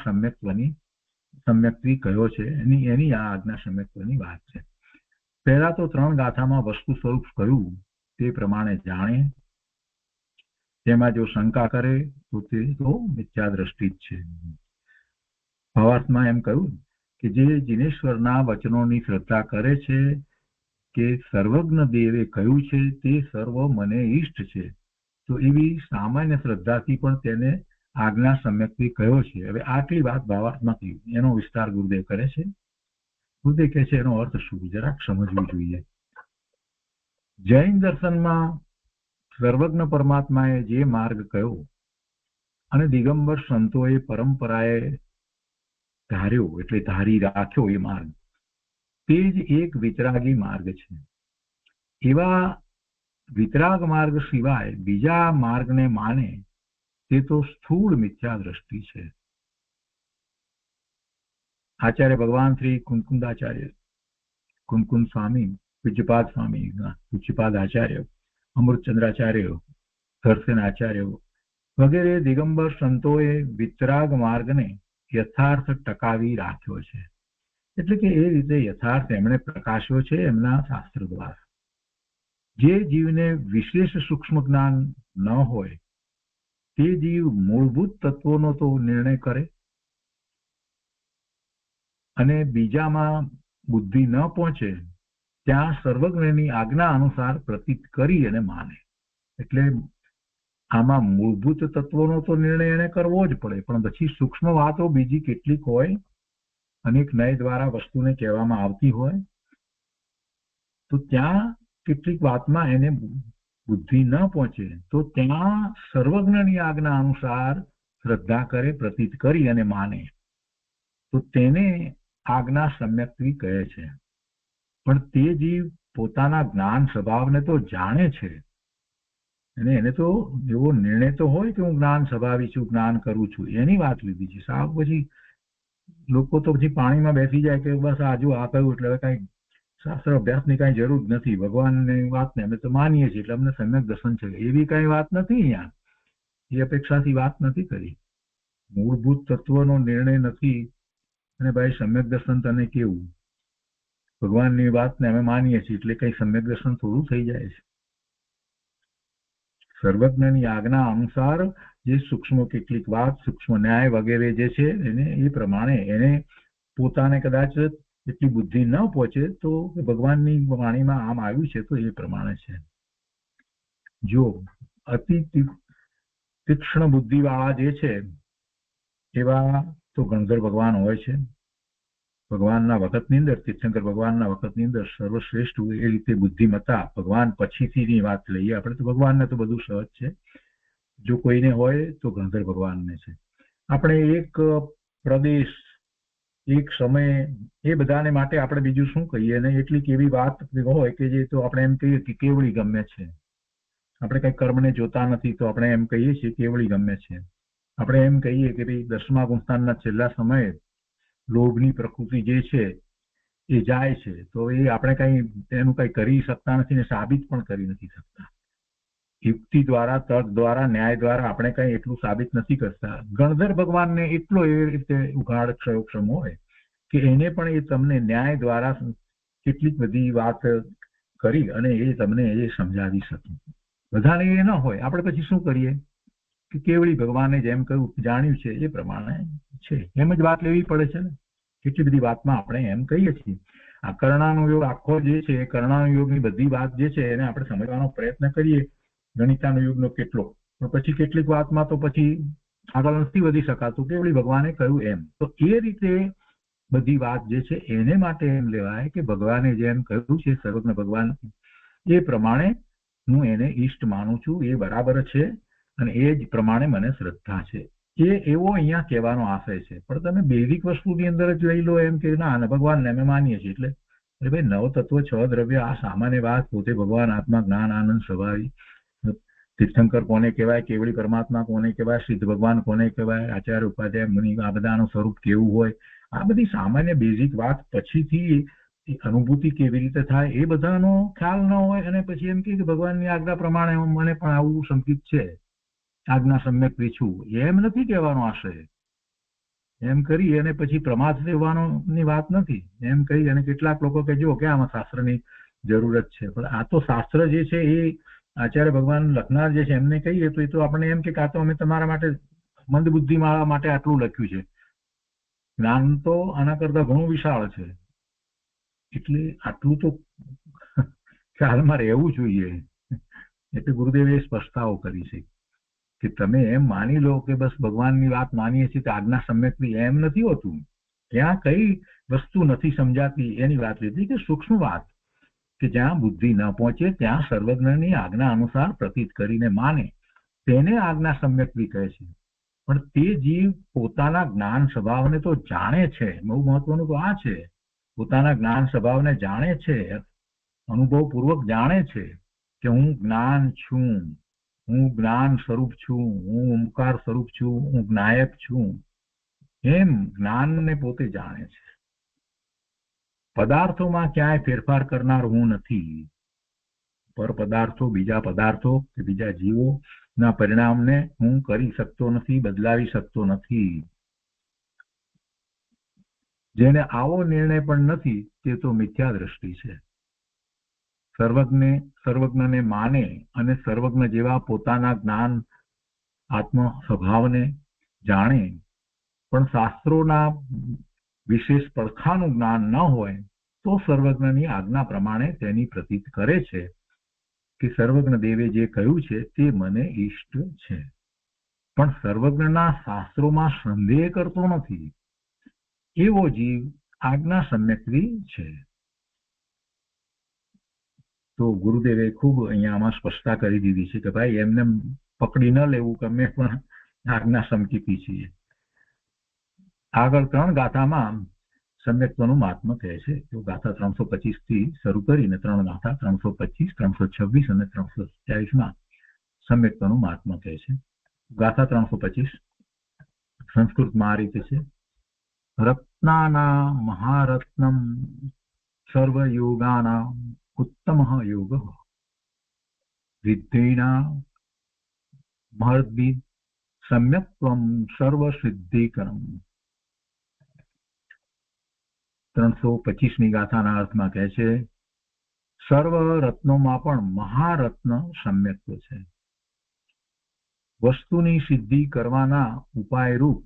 Speaker 3: સમ્યક્ત્વી કહ્યો છે. એની આ આજ્ઞા સમ્યક્ત્વની વાત છે. પહેલા તો 3 ગાથામાં વસ્તુ સ્વરૂપ કહ્યું તે પ્રમાણે જાણે. તેમાં જો શંકા કરે તો તે તો મિથ્યા દ્રષ્ટિ જ છે. ભાવાર્થમાં એમ કહ્યું કે જે જીનેશ્વરના વચનોની શ્રદ્ધા કરે છે કે સર્વજ્ઞ દેવે કહ્યું છે તે સર્વ મને ઈષ્ટ છે, તો એવી સામાન્ય શ્રદ્ધાથી પણ તેને આજ્ઞા સમ્યક્ત્વી કહ્યો છે. હવે આટલી વાત ભાવાર્થમાં કહ્યું, એનો વિસ્તાર ગુરુદેવ કરે છે. ગુરુદેવ કહે છે એનો અર્થ શું, જરાક સમજવું જોઈએ. જૈન દર્શનમાં સર્વજ્ઞ પરમાત્માએ જે માર્ગ કયો અને દિગંબર સંતોએ પરંપરાએ ધાર્યો એટલે ધારી રાખ્યો એ માર્ગ, તે જ એક વિતરાગી માર્ગ છે. એવા વિતરાગ માર્ગ સિવાય બીજા માર્ગને માને તે તો સ્થૂળ મિથ્યા દ્રષ્ટિ છે. આચાર્ય ભગવાન શ્રી કુંકુંદાચાર્ય, કુંકુંદ સ્વામી, પૂજ્યપાદ સ્વામી, પૂજ્યપાદ આચાર્ય, અમૃતચંદ્રાચાર્ય, દર્શન આચાર્ય વગેરે દિગંબર સંતોએ વિતરાગ માર્ગને યથાર્થ ટકાવી રાખ્યો છે. એટલે કે એ રીતે યથાર્થ એમણે પ્રકાશ્યો છે એમના શાસ્ત્ર દ્વારા. જે જીવને વિશેષ સૂક્ષ્મ જ્ઞાન ન હોય તે જીવ મૂળભૂત તત્વોનો તો નિર્ણય કરે અને બીજામાં બુદ્ધિ ન પહોંચે ત્યાં સર્વજ્ઞની આજ્ઞા અનુસાર પ્રતીત કરી અને માને. એટલે આમાં મૂળભૂત તત્વોનો તો નિર્ણય એને કરવો જ પડે, પણ પછી સૂક્ષ્મ વાતો બીજી કેટલીક હોય, અનેક નય દ્વારા વસ્તુને કહેવામાં આવતી હોય, તો ત્યાં કેટલીક વાતમાં એને બુદ્ધિ ન પહોંચે તો ત્યાં સર્વજ્ઞની આજ્ઞા અનુસાર શ્રદ્ધા કરે, પ્રતીત કરી અને માને, તો તેને આજ્ઞા સમ્યક્ત્વી કહે છે. પણ તે જીવ પોતાના જ્ઞાન સ્વભાવને તો જાણે છે અને એને તો એવો નિર્ણય તો હોય કે હું જ્ઞાન સ્વભાવી છું, જ્ઞાન કરું છું, એની વાત લીધી છે. સાવ પછી લોકો તો પછી પાણીમાં બેસી જાય કે બસ આજુ આ કહ્યું એટલે હવે કઈ શાસ્ત્ર અભ્યાસની કઈ જરૂર નથી, ભગવાનની વાતને અમે તો માનીએ છીએ એટલે અમને સમ્યક દર્શન છે, એવી કઈ વાત નથી અહીંયા. એ અપેક્ષાથી વાત નથી કરી. મૂળભૂત તત્વનો નિર્ણય નથી. અને ભાઈ સમ્યક દર્શન તને કેવું? ભગવાનની વાતને અમે માનીએ છીએ એટલે કઈ સમ્યક દર્શન થોડું થઈ જાય છે. સર્વજ્ઞની આજ્ઞા અનુસાર જે સૂક્ષ્મ કેટલીક વાત, સૂક્ષ્મ ન્યાય વગેરે જે છે એને એ પ્રમાણે એને પોતાને કદાચ એટલી બુદ્ધિ ન પહોંચે તો ભગવાનની વાણીમાં આમ આવ્યું છે તો એ પ્રમાણે છે. જો અતિ તીક્ષ્ણ બુદ્ધિ વાળા જે છે એવા તો ગણધર ભગવાન હોય છે. ભગવાનના વખતની અંદર, તીર્થંકર ભગવાનના વખતની અંદર સર્વશ્રેષ્ઠ એ રીતે બુદ્ધિમત્તા ભગવાન પછીથી વાત લઈએ આપણે તો ભગવાનને તો બધું સહજ છે. જો કોઈને હોય તો ગણધર ભગવાનને છે. આપણે એક પ્રદેશ, એક સમય, એ બધાને માટે આપણે બીજું શું કહીએ ને એટલી કેવી વાત હોય કે જે તો આપણે એમ કહીએ કે કેવળી ગમે છે. આપણે કઈ કર્મને જોતા નથી તો આપણે એમ કહીએ છીએ કેવળી ગમે છે. આપણે એમ કહીએ કે ભાઈ 10મા ગુણસ્થાનના છેલ્લા સમયે લોભની પ્રકૃતિ જે છે એ જાય છે તો એ આપણે કઈ એનું કઈ કરી શકતા નથી ને સાબિત પણ કરી નથી શકતા. યુક્તિ દ્વારા, તર્ક દ્વારા, ન્યાય દ્વારા આપણે કઈ એટલું સાબિત નથી કરતા. ગણધર ભગવાનને એટલો એ રીતે ઉઘાડ ક્ષમ હોય કે એને પણ એ તમને ન્યાય દ્વારા કેટલીક બધી વાત કરી અને એ તમને એ સમજાવી શકે. બધાને એ ન હોય. આપણે પછી શું કરીએ કે કેવળી ભગવાને જેમ કહ્યું જાણ્યું છે એ પ્રમાણે છે એમ જ વાત લેવી પડે છે ને. કેટલી બધી વાતમાં આપણે એમ કહીએ છીએ. આ કર્ણાનુયોગ આખો જે છે એ કર્ણાનુયોગની બધી વાત જે છે એને આપણે સમજવાનો પ્રયત્ન કરીએ ગણિતાનુયોગનો કેટલો, પણ પછી કેટલીક વાતમાં તો પછી આગળ નથી વધી શકાતું કેવળી ભગવાને કહ્યું એમ. તો એ રીતે બધી વાત જે છે એને માટે એમ લેવાય કે ભગવાને જેમ કહ્યું છે સર્વજ્ઞ ભગવાન એ પ્રમાણે હું એને ઈષ્ટ માનું છું, એ બરાબર છે અને એ જ પ્રમાણે મને શ્રદ્ધા છે. એ એવો અહીંયા કહેવાનો આશય છે. પણ તમે બેઝિક વસ્તુની અંદર જ લઈ લો એમ કે ના ભગવાનને અમે માનીએ છીએ એટલે ભાઈ 9 તત્વ 6 દ્રવ્ય આ સામાન્ય વાત, પોતે ભગવાન આત્મા જ્ઞાન આનંદ સ્વભાવી, તીર્થંકર કોને કહેવાય, કેવળી પરમાત્મા કોને કહેવાય, સિદ્ધ ભગવાન કોને કહેવાય, આચાર્ય ઉપાધ્યાય મુનિ આ બધાનું સ્વરૂપ કેવું હોય, આ બધી સામાન્ય બેઝિક વાત પછીથી અનુભૂતિ કેવી રીતે થાય એ બધાનો ખ્યાલ ન હોય અને પછી એમ કે ભગવાનની આજ્ઞા પ્રમાણે મને પણ આવું સંકિત છે, આજ્ઞા સમ્યક પીછું, એમ નથી કહેવાનો આશય. એમ કરી અને પછી પ્રમાદ લેવાની વાત નથી. એમ કહી અને કેટલાક લોકો કે જો કે આમાં શાસ્ત્રની જરૂરત છે, પણ આ તો શાસ્ત્ર જે છે એ આચાર્ય ભગવાન લખનાર જે છે એમને કહીએ તો એ તો આપણે એમ કે આ તો અમે તમારા માટે મંદ બુદ્ધિમાળા માટે આટલું લખ્યું છે. જ્ઞાન તો આના કરતા ઘણું વિશાળ છે. એટલે આટલું તો ખ્યાલમાં રહેવું જોઈએ. એટલે ગુરુદેવે સ્પષ્ટતાઓ કરી છે કે તમે એમ માની લો કે બસ ભગવાનની વાત માનીએ છીએ તો આજ્ઞા સમ્યકની, એમ નથી હોતું. ત્યાં કઈ વસ્તુ નથી સમજાતી એની વાત લીધી કે સૂક્ષ્મ વાત કે જ્યાં બુદ્ધિ ન પહોંચે ત્યાં સર્વજ્ઞની આજ્ઞા અનુસાર પ્રતીત કરીને માને તેને આજ્ઞા સમ્યકની કહે છે. પણ તે જીવ પોતાના જ્ઞાન સ્વભાવને તો જાણે છે. બહુ મહત્વનું તો આ છે, પોતાના જ્ઞાન સ્વભાવને જાણે છે, અનુભવપૂર્વક જાણે છે કે હું જ્ઞાન છું, હું જ્ઞાન સ્વરૂપ છું, હું ઓમકાર સ્વરૂપ છું, હું જ્ઞાયક છું. એમ જ્ઞાનને પોતે જાણે છે. પદાર્થોમાં ક્યાંય ફેરફાર કરનાર હું નથી. પર પદાર્થો, બીજા પદાર્થો કે બીજા જીવો ના પરિણામને હું કરી શકતો નથી, બદલાવી શકતો નથી. જેને આવો નિર્ણય પણ નથી તે તો મિથ્યા દ્રષ્ટિ છે. સર્વજ્ઞને માને અને સર્વજ્ઞ જેવા પોતાના જ્ઞાન આત્મ સ્વભાવને જાણે પણ શાસ્ત્રોના વિશેષ પડખાનું જ્ઞાન ન હોય તો સર્વજ્ઞની આજ્ઞા પ્રમાણે તેની પ્રતીત કરે છે કે સર્વજ્ઞ દેવે જે કહ્યું છે તે મને ઈષ્ટ છે. પણ સર્વજ્ઞના શાસ્ત્રોમાં સંદેહ કરતો નથી એવો જીવ આજ્ઞા સમ્યક્વી છે. તો ગુરુદેવે ખૂબ અહીંયા આમાં સ્પષ્ટતા કરી દીધી છે કે ભાઈ એમને પકડી ન લેવું કે અમે પણ આજ્ઞા સમકીતી છીએ. આગળ 3 ગાથામાં સમ્યક્ત્વનું મહાત્મ્ય કહે છે. તો ગાથા 325 થી શરૂ કરીને 3 ગાથા 325, 326 અને 327 સમ્યક્ત્વનું મહાત્મ્ય કહે છે. ગાથા 325 સંસ્કૃતમાં આ રીતે છે. રત્નાના મહારત્નમ સર્વયોગાના ઉત્તમ યોગ વિદ્યેના મહદ્ભિ સમ્યક્ત્વમ સર્વસિદ્ધિકરમ. 325મી ગાથાના અર્થમાં કહે છે, સર્વ રત્નોમાં પણ મહારત્ન સમ્યક્ત્વ છે. વસ્તુની સિદ્ધિ કરવાના ઉપાય રૂપ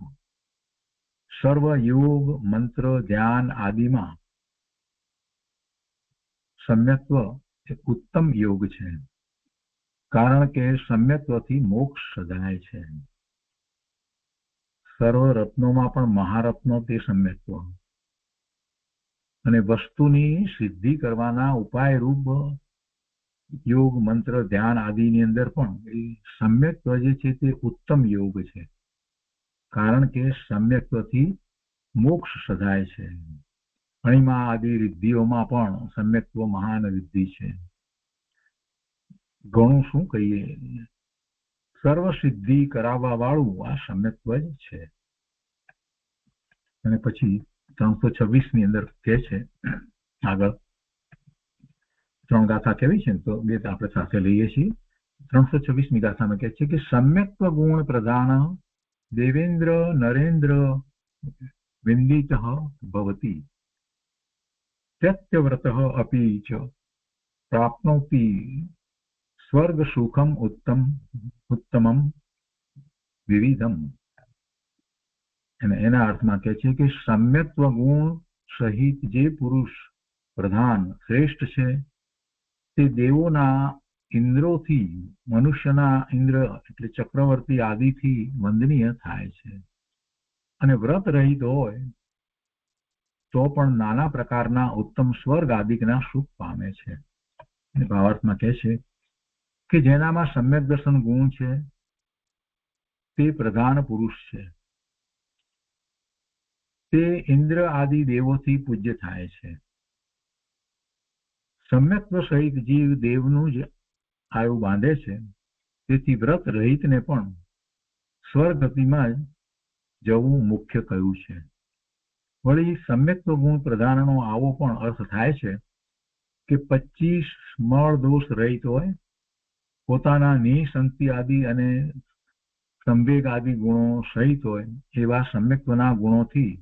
Speaker 3: સર્વ યોગ મંત્ર ધ્યાન આદિમાં સમ્યક્ત્વ એ ઉત્તમ યોગ છે, કારણ કે સમ્યક્ત્વથી મોક્ષ સધાય છે. સર્વ રત્નોમાં પણ મહારત્ન તે સમ્યક્ત્વ અને વસ્તુની સિદ્ધિ કરવાના ઉપાય રૂપ યોગ મંત્ર ધ્યાન આદિની અંદર પણ એ સમ્યક્ત્વ જે છે તે ઉત્તમ યોગ છે, કારણ કે સમ્યક્ત્વથી મોક્ષ સધાય છે. અણિમા આદિ રિદ્ધિઓમાં પણ સમ્યક્ત્વ મહાન રિદ્ધિ છે. ઘણું શું કહીએ, સર્વ સિદ્ધિ કરાવવા વાળું આ સમ્યક્ત્વ જ છે. અને પછી 326ની અંદર કહે છે, આગળ 3 ગાથા કેવી છે તો 2 આપણે સાથે લઈએ છીએ. 326મી ગાથામાં કહે છે કે સમ્યક્ત્વ ગુણ પ્રધાન દેવેન્દ્ર નરેન્દ્ર વિંદિત ભવતી त्यक्तव्रत अपि च प्राप्नोति स्वर्ग सुखम उत्तमम विविधम. એના અર્થમાં કહે છે કે સમ્યક્ત્વ ગુણ સહિત જે પુરુષ પ્રધાન શ્રેષ્ઠ છે તે દેવોના ઇન્દ્રોથી મનુષ્યના ઇન્દ્ર એટલે ચક્રવર્તી આદિથી વંદનીય થાય છે, અને વ્રત રહિત હોય તો પણ નાના પ્રકારના ઉત્તમ સ્વર્ગ આદિકના સુખ પામે છે. ભાવાર્થમાં કહે છે કે જેનામાં સમ્યક દર્શન ગુણ છે તે પ્રધાન પુરુષ છે, તે ઇન્દ્ર આદિ દેવોથી પૂજ્ય થાય છે. સમ્યક્ત્વ સહિત જીવ દેવનું જ આયુ બાંધે છે, તેથી વ્રત રહિતને પણ સ્વર્ગતિમાં જવું મુખ્ય કહ્યું છે. વળી સમ્યક્ત્વ ગુણ પ્રધાનનો આવો પણ અર્થ થાય છે કે 25 મળ દોષ રહિત હોય, પોતાના નિસંતિ આદિ અને સંવેગ આદિ ગુણો સહિત હોય એવા સમ્યક્ત્વના ગુણોથી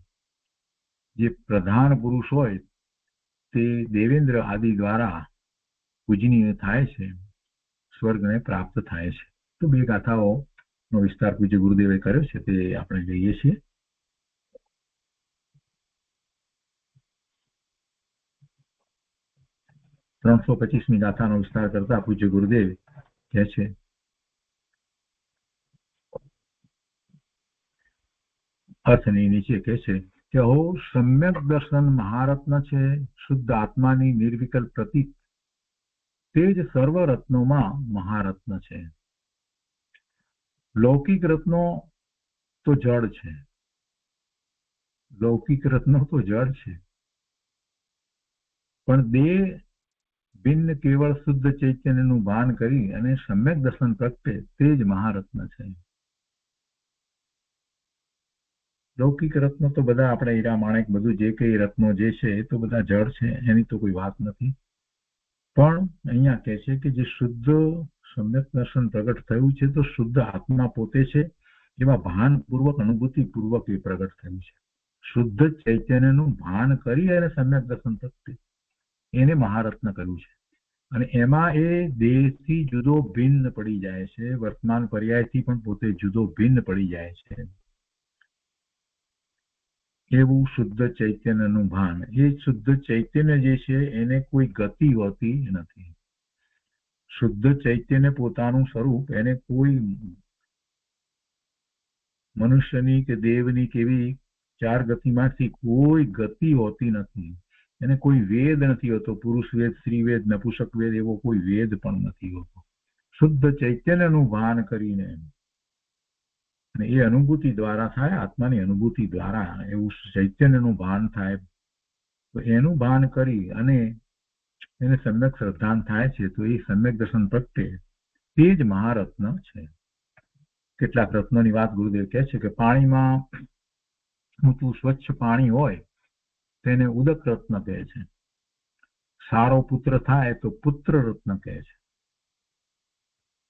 Speaker 3: જે પ્રધાન પુરુષ હોય તે દેવેન્દ્ર આદિ દ્વારા પૂજનીય થાય છે, સ્વર્ગને પ્રાપ્ત થાય છે. તો 2 ગાથાઓનો વિસ્તાર પૂજ્ય ગુરુદેવે કર્યો છે, તે આપણે લઈએ છીએ. ત્રણસો 25મી ગાથાનો વિસ્તાર કરતા પૂજ્ય ગુરુદેવ કહે છે, અર્થની નીચે કહે છે કે હો સમ્યક દર્શન મહારત્ન છે, શુદ્ધ આત્માની નિર્વિકલ્પ પ્રતીક, તે જ સર્વ રત્નોમાં મહારત્ન છે. લૌકિક રત્નો તો જળ છે, લૌકિક રત્નો તો જળ છે, પણ દેહ ભિન્ન કેવળ શુદ્ધ ચૈતન્યનું ભાન કરી અને સમ્યક દર્શન પ્રગટે તે જ મહારત્ન છે. લૌકિક રત્નો તો બધા આપણે હીરા માણેક બધું જે કઈ રત્નો જે છે એ તો બધા જળ છે, એની તો કોઈ વાત નથી. પણ અહીંયા કહે છે કે જે શુદ્ધ સમ્યક દર્શન પ્રગટ થયું છે તો શુદ્ધ આત્મા પોતે છે એવા ભાનપૂર્વક અનુભૂતિપૂર્વક એ પ્રગટ થયું છે. શુદ્ધ ચૈતન્યનું ભાન કરી અને સમ્યક દર્શન પ્રગટે એને મહારત્ન કર્યું છે, અને એમાં એ દેહથી જુદો ભિન્ન પડી જાય છે, વર્તમાન પર્યાયથી પણ પોતે જુદો ભિન્ન પડી જાય છે. એવું શુદ્ધ ચૈતન્યનું ભાન, એ શુદ્ધ ચૈતન્ય જે છે એને કોઈ ગતિ હોતી નથી. શુદ્ધ ચૈતન્ય પોતાનું સ્વરૂપ એને કોઈ મનુષ્યની કે દેવની કેવી 4 ગતિમાંથી કોઈ ગતિ હોતી નથી. એને કોઈ વેદ નથી હોતો, પુરુષ વેદ, સ્ત્રી વેદ, નપુંસક વેદ એવો કોઈ વેદ પણ નથી હોતો. શુદ્ધ ચૈતન્યનું ભાન કરીને અને એ અનુભૂતિ દ્વારા થાય, આત્માની અનુભૂતિ દ્વારા એવું ચૈતન્યનું ભાન થાય, તો એનું ભાન કરી અને એને સમ્યક શ્રદ્ધાન થાય છે, તો એ સમ્યક દર્શન પ્રગટે તે જ મહારત્ન છે. કેટલાક રત્નોની વાત ગુરુદેવ કહે છે કે પાણીમાં ઊંચું સ્વચ્છ પાણી હોય તેને ઉદક રત્ન કહે છે, સારો પુત્ર થાય તો પુત્ર રત્ન કહે છે.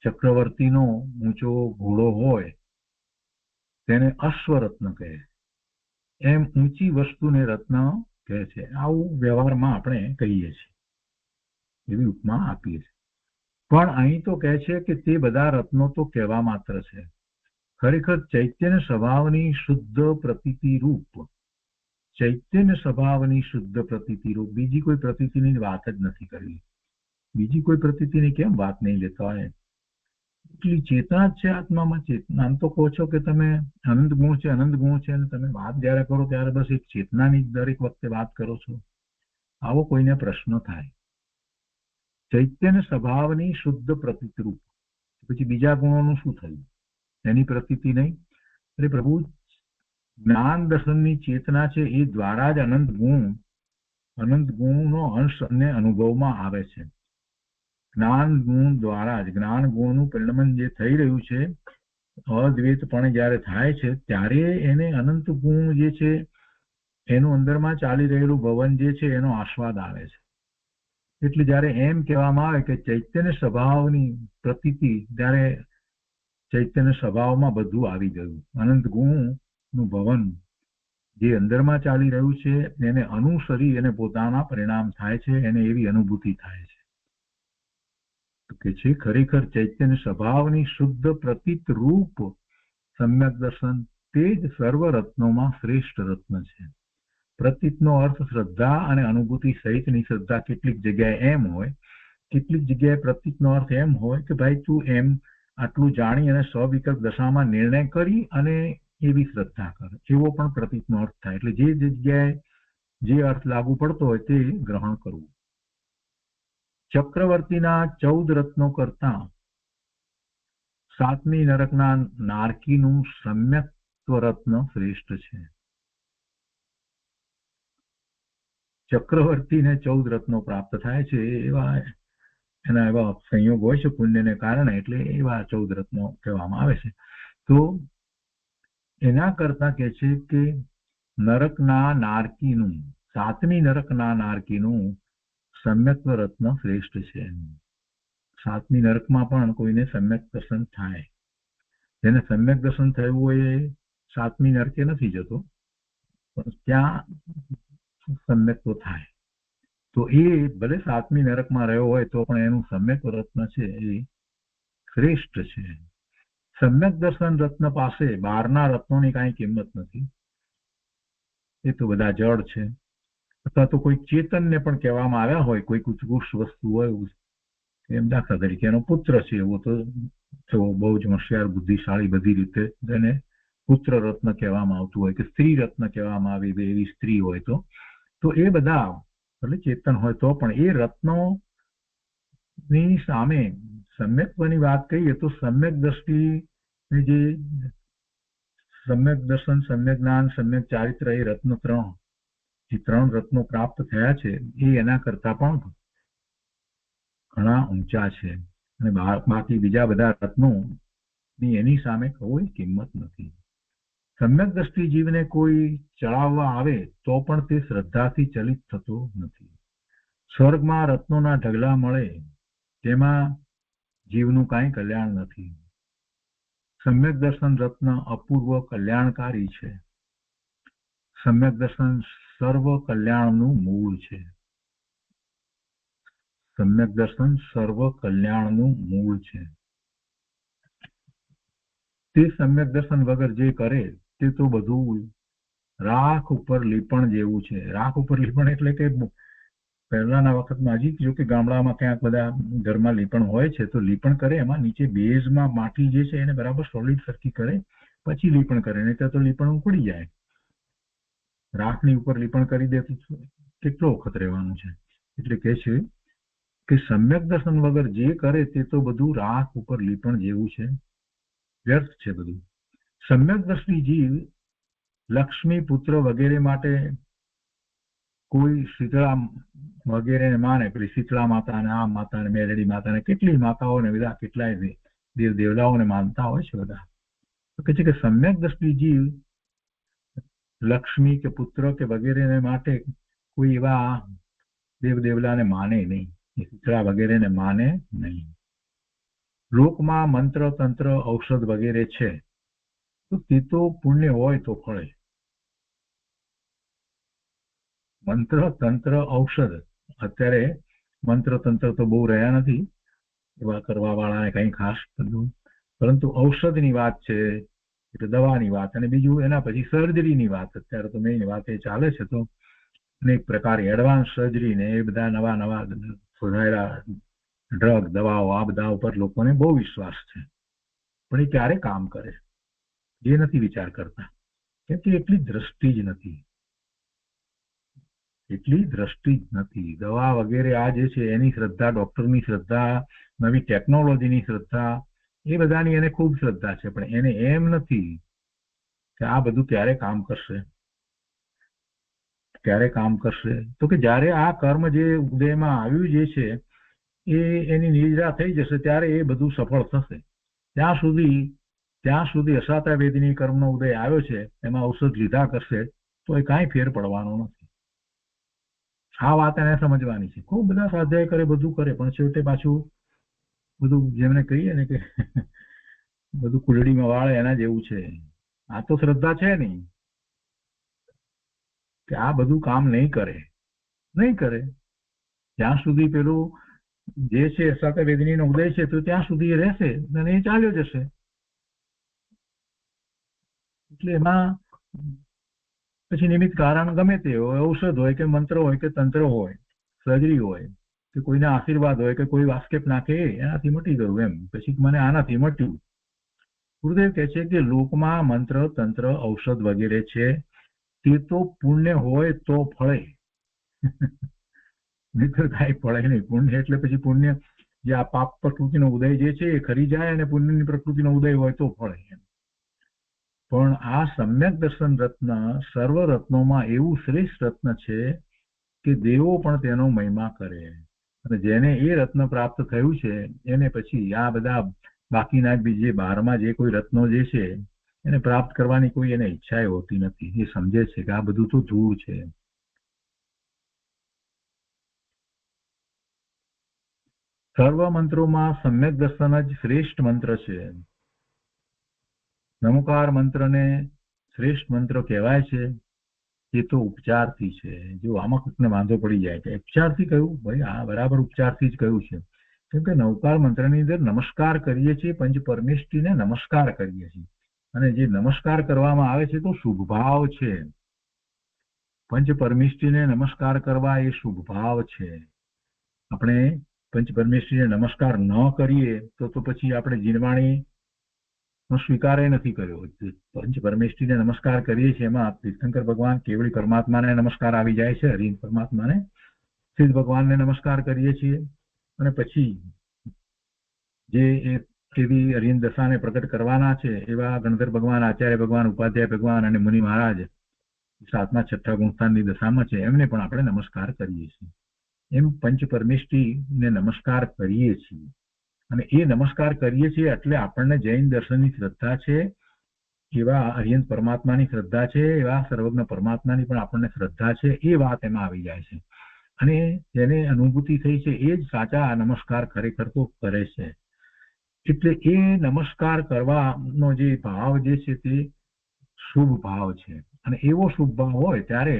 Speaker 3: ચક્રવર્તીનો ઊંચો ઘોડો હોય તેને અશ્વરત્ન કહે છે. એમ ઊંચી વસ્તુને રત્ન કહે છે. આવું વ્યવહારમાં આપણે કહીએ છીએ, એવી ઉપમા આપીએ છીએ. પણ અહીં તો કહે છે કે તે બધા રત્નો તો કહેવા માત્ર છે. ખરેખર ચૈતન્ય સ્વભાવની શુદ્ધ પ્રતીતિ રૂપ, ચૈતન્ય સ્વભાવની શુદ્ધ પ્રતીતિ રૂપ, બીજી કોઈ પ્રતીતિની વાત જ નથી કરવી. બીજી કોઈ પ્રતીતિની કેમ વાત નહીં લેતા હોય? એટલી ચેતના જ છે આત્મામાં. ચેતના આમ તો કહો છો કે તમે અનંત ગુણ છે, અનંત ગુણ છે, અને તમે વાત જયારે કરો ત્યારે બસ એક ચેતનાની દરેક વખતે વાત કરો છો. આવો કોઈને પ્રશ્ન થાય. ચૈતન્ય સ્વભાવની શુદ્ધ પ્રતીતિ રૂપ, પછી બીજા ગુણોનું શું થયું? એની પ્રતીતિ નહીં. એટલે પ્રભુ જ્ઞાન દર્શનની ચેતના છે, એ દ્વારા જ અનંત ગુણનો અંશ અને અનુભવમાં આવે છે. જ્ઞાન ગુણ દ્વારા જ, જ્ઞાન ગુણનું પરિણમન જે થઈ રહ્યું છે, અદ્વૈતપણે જયારે થાય છે ત્યારે એને અનંત ગુણ જે છે એનું અંદરમાં ચાલી રહેલું ભવન જે છે એનો આસ્વાદ આવે છે. એટલે જયારે એમ કહેવામાં આવે કે ચૈતન્ય સ્વભાવની પ્રતીતિ, ત્યારે ચૈતન્ય સ્વભાવમાં બધું આવી ગયું. અનંત ગુણનું ભવન જે અંદરમાં ચાલી રહ્યું છે એને અનુસરી અને પોતાના પરિણામ થાય છે, એને એવી અનુભૂતિ થાય છે. કે છે ખરેખર ચૈતન્ય સ્વભાવની શુદ્ધ પ્રતીત રૂપ સમ્યક દર્શન તે જ સર્વ રત્નોમાં શ્રેષ્ઠ રત્ન છે. પ્રતીતનો અર્થ શ્રદ્ધા અને અનુભૂતિ સહિતની શ્રદ્ધા. કેટલીક જગ્યાએ એમ હોય, કેટલીક જગ્યાએ પ્રતીતનો અર્થ એમ હોય કે ભાઈ તું એમ આટલું જાણી અને સ્વવિકલ્પ દશામાં નિર્ણય કરી અને એવી શ્રદ્ધા કર, એવો પણ પ્રતીતનો અર્થ થાય. એટલે જે જગ્યાએ જે અર્થ લાગુ પડતો હોય તે ગ્રહણ કરવું. ચક્રવર્તીના 14 રત્નો કરતા 7મી નરકના નારકીનું સમ્યક્ત્વ રત્ન શ્રેષ્ઠ છે. ચક્રવર્તીને 14 રત્નો પ્રાપ્ત થાય છે, એના એવા સંયોગ હોય છે પુણ્યને કારણે, એટલે એવા 14 રત્નો કહેવામાં આવે છે. તો એના કરતા કે છે કે નરકના નારકીનું, 7મી નરકના નારકીનું સમ્યક્ત્વ રત્ન શ્રેષ્ઠ છે. 7મી નરકમાં પણ કોઈને સમ્યક દર્શન થાય. જેને સમ્યક દર્શન થયું હોય એ 7મી નરકે નથી જતો, પણ ત્યાં સમ્યક્ત્વ થાય. તો એ ભલે 7મી નરકમાં રહ્યો હોય તો પણ એનું સમ્યક રત્ન છે એ શ્રેષ્ઠ છે. સમ્યક દર્શન રત્ન પાસે 12ના રત્નોની કાંઈ કિંમત નથી. એ તો બધા જડ છે. અથવા તો કોઈ ચેતનને પણ કહેવામાં આવ્યા હોય, કોઈ ઉત્કૃષ્ટ વસ્તુ હોય, એમ દાખલા તરીકે એનો પુત્ર છે, એવો તો બહુ જ હોશિયાર બુદ્ધિશાળી બધી રીતે એને પુત્ર રત્ન કહેવામાં આવતું હોય, કે સ્ત્રી રત્ન કહેવામાં આવે એવી સ્ત્રી હોય તો એ બધા એટલે ચેતન હોય તો પણ એ રત્નો ની સામે સમ્યક્ત્વની વાત કહીએ તો સમ્યક દ્રષ્ટિ, જે સમ્યક દર્શન, સમ્યક જ્ઞાન, સમ્યક ચારિત્ર, એ રત્ન 3 રત્નો પ્રાપ્ત થયા છે એ એના કરતા પણ ઘણા ઊંચા છે. અને બાકી બીજા બધા રત્નો ની એની સામે કોઈ કિંમત નથી. સમ્યક દ્રષ્ટિ જીવને કોઈ ચડાવવા આવે તો પણ તે શ્રદ્ધાથી ચલિત થતો નથી. સ્વર્ગમાં રત્નોના ઢગલા મળે તેમાં જીવનું કાંઈ કલ્યાણ નથી. સમ્યક દર્શન રત્ન અપૂર્વ કલ્યાણકારી છે. સમ્યક દર્શન સર્વ કલ્યાણનું મૂળ છે. સમ્યક દર્શન સર્વ કલ્યાણનું મૂળ છે. તે સમ્યક દર્શન વગર જે કરે તે તો બધું રાખ ઉપર લીપણ જેવું છે. રાખ ઉપર લીપણ એટલે કે પહેલાના વખતમાં, હજી જો કે ગામડામાં ક્યાંક બધા ઘરમાં લીપણ હોય છે, તો લીપણ કરે એમાં નીચે બેઝમાં માટી જે છે એને બરાબર સોલિડ સરખી કરે પછી લીપણ કરે, નહીં તો લીપણ ઉકળી જાય. રાખની ઉપર લીપણ કરી દે તો કેટલો વખત રહેવાનું છે. એટલે કે છે કે સમ્યક દર્શન વગર જે કરે તે તો બધું રાખ ઉપર લીપણ જેવું છે, વ્યર્થ છે બધું. સમ્યક દ્રષ્ટિ જીવ લક્ષ્મી, પુત્ર વગેરે માટે કોઈ શીતળા વગેરે માને, પેલી શીતળા માતા ને આ માતા ને મેલડી માતા ને કેટલી માતાઓને બધા કેટલાય દેવ દેવતાઓને માનતા હોય છે બધા. તો કે છે કે સમ્યક દ્રષ્ટિ જીવ લક્ષ્મી કે પુત્ર કે વગેરે માટે કોઈ એવા દેવ દેવલાને માને નહીં, શીતળા વગેરેને માને નહીં. લોકમાં મંત્ર, તંત્ર, ઔષધ વગેરે છે, તો તે તો પુણ્ય હોય તો ફળે. મંત્ર તંત્ર ઔષધ, અત્યારે મંત્ર તંત્ર તો બહુ રહ્યા નથી એવા કરવા વાળાને કઈ ખાસ બધું, પરંતુ ઔષધની વાત છે એટલે દવાની વાત, અને બીજું એના પછી સર્જરીની વાત. અત્યારે તો મેઇન વાત એ ચાલે છે. તો અનેક પ્રકાર એડવાન્સ સર્જરી ને એ બધા નવા નવા શોધાયેલા ડ્રગ દવાઓ, આ બધા ઉપર લોકોને બહુ વિશ્વાસ છે, પણ એ ક્યારે કામ કરે એ નથી વિચાર કરતા, કેમ કે એટલી દ્રષ્ટિ જ નથી. એટલી દ્રષ્ટિ જ નથી. દવા વગેરે આ જે છે એની શ્રદ્ધા, ડોક્ટરની શ્રદ્ધા, નવી ટેકનોલોજીની શ્રદ્ધા, એ બધાની એને ખૂબ શ્રદ્ધા છે, પણ એને એમ નથી કે આ બધું ક્યારે કામ કરશે. ક્યારે કામ કરશે તો કે જ્યારે આ કર્મ જે ઉદયમાં આવ્યું જે છે એ એની નિદ્રા થઈ જશે ત્યારે એ બધું સફળ થશે. ત્યાં સુધી અસાતા વેદની કર્મનો ઉદય આવ્યો છે, એમાં ઔષધ લીધા કરશે તો એ કાંઈ ફેર પડવાનો નથી. આ વાત એને સમજવાની છે. ખૂબ બધા સ્વાધ્યાય કરે, બધું કરે, પણ છેવટે પાછું બધું જેમને કહીએ ને કે બધું કુલડીમાં વાળે એના જેવું છે. આ તો શ્રદ્ધા છે નહીં કે આ બધું કામ નહીં કરે. જ્યાં સુધી પેલું જે છે અસાતા વેદની નો ઉદય છે તો ત્યાં સુધી એ રહેશે અને એ ચાલ્યો જશે. એટલે એમાં પછી નિમિત્ત કારણ ગમે તે હોય, ઔષધ હોય કે મંત્ર હોય કે તંત્ર હોય, સર્જરી હોય કે કોઈના આશીર્વાદ હોય કે કોઈ વાસ્કેપ નાખે એનાથી મટી ગયું એમ. પછી મને આનાથી મટ્યું. ગુરુદેવ કહે છે કે લોકમાં મંત્ર તંત્ર ઔષધ વગેરે છે તે તો પુણ્ય હોય તો ફળે, નહીતર કાંઈ ફળે નહીં. પુણ્ય એટલે પછી પુણ્ય જે આ પાપ પ્રકૃતિનો ઉદય જે છે એ ખરી જાય, અને પુણ્યની પ્રકૃતિનો ઉદય હોય તો ફળે એમ. પણ આ સમ્યક દર્શન રત્ન સર્વ રત્નોમાં એવું શ્રેષ્ઠ રત્ન છે કે દેવો પણ તેનો મહિમા કરે, અને જેને એ રત્ન પ્રાપ્ત થયું છે એને પછી આ બધા બાકીના બીજે 12માં જે કોઈ રત્નો જે છે એને પ્રાપ્ત કરવાની કોઈ એને ઈચ્છા હોતી નથી. એ સમજે છે કે આ બધું તો ધૂળ છે. સર્વ મંત્રોમાં સમ્યક દર્શન જ શ્રેષ્ઠ મંત્ર છે. નમોકાર મંત્રને શ્રેષ્ઠ મંત્ર કહેવાય છે. એ તો ઉપચારથી છે. જો આમાં કોઈને વાંધો પડી જાય કે ઉપચારથી કહ્યું, ભાઈ આ બરાબર ઉપચારથી જ કહ્યું છે, કેમ કે નવકાર મંત્રની અંદર નમસ્કાર કરીએ છીએ, પંચ પરમેષ્ઠીને નમસ્કાર કરીએ છીએ, અને જે નમસ્કાર કરવામાં આવે છે તો શુભ ભાવ છે. પંચ પરમેષ્ઠીને નમસ્કાર કરવા એ શુભ ભાવ છે. આપણે પંચ પરમેષ્ઠીને નમસ્કાર ન કરીએ તો પછી આપણે જીનવાણી નો સ્વીકાર નથી કર્યો. પંચ પરમેષ્ઠીને નમસ્કાર કરીએ છીએ એમાં તીર્થંકર ભગવાન કેવળી પરમાત્માને નમસ્કાર આવી જાય છે, હરિ પરમાત્માને, સિદ્ધ ભગવાનને નમસ્કાર કરીએ છીએ, અને પછી જે એવી હરિન દશાને પ્રગટ કરવાના છે એવા ગણધર ભગવાન, આચાર્ય ભગવાન, ઉપાધ્યાય ભગવાન અને મુનિ મહારાજ 7મા 6ઠ્ઠા ગુણસ્થાનની દશામાં છે એમને પણ આપણે નમસ્કાર કરીએ છીએ. એમ પંચ પરમેષ્ઠીને નમસ્કાર કરીએ છીએ, અને એ નમસ્કાર કરીએ છીએ એટલે આપણને જૈન દર્શનની શ્રદ્ધા છે, એવા હરિયંત પરમાત્માની શ્રદ્ધા છે, એવા સર્વજ્ઞ પરમાત્માની પણ આપણને શ્રદ્ધા છે. એ વાત એમાં આવી જાય છે, અને જેને અનુભૂતિ થઈ છે એ જ સાચા નમસ્કાર ખરેખર તો કરે છે. એટલે એ નમસ્કાર કરવાનો જે ભાવ જે છે તે શુભ ભાવ છે, અને એવો શુભ ભાવ હોય ત્યારે,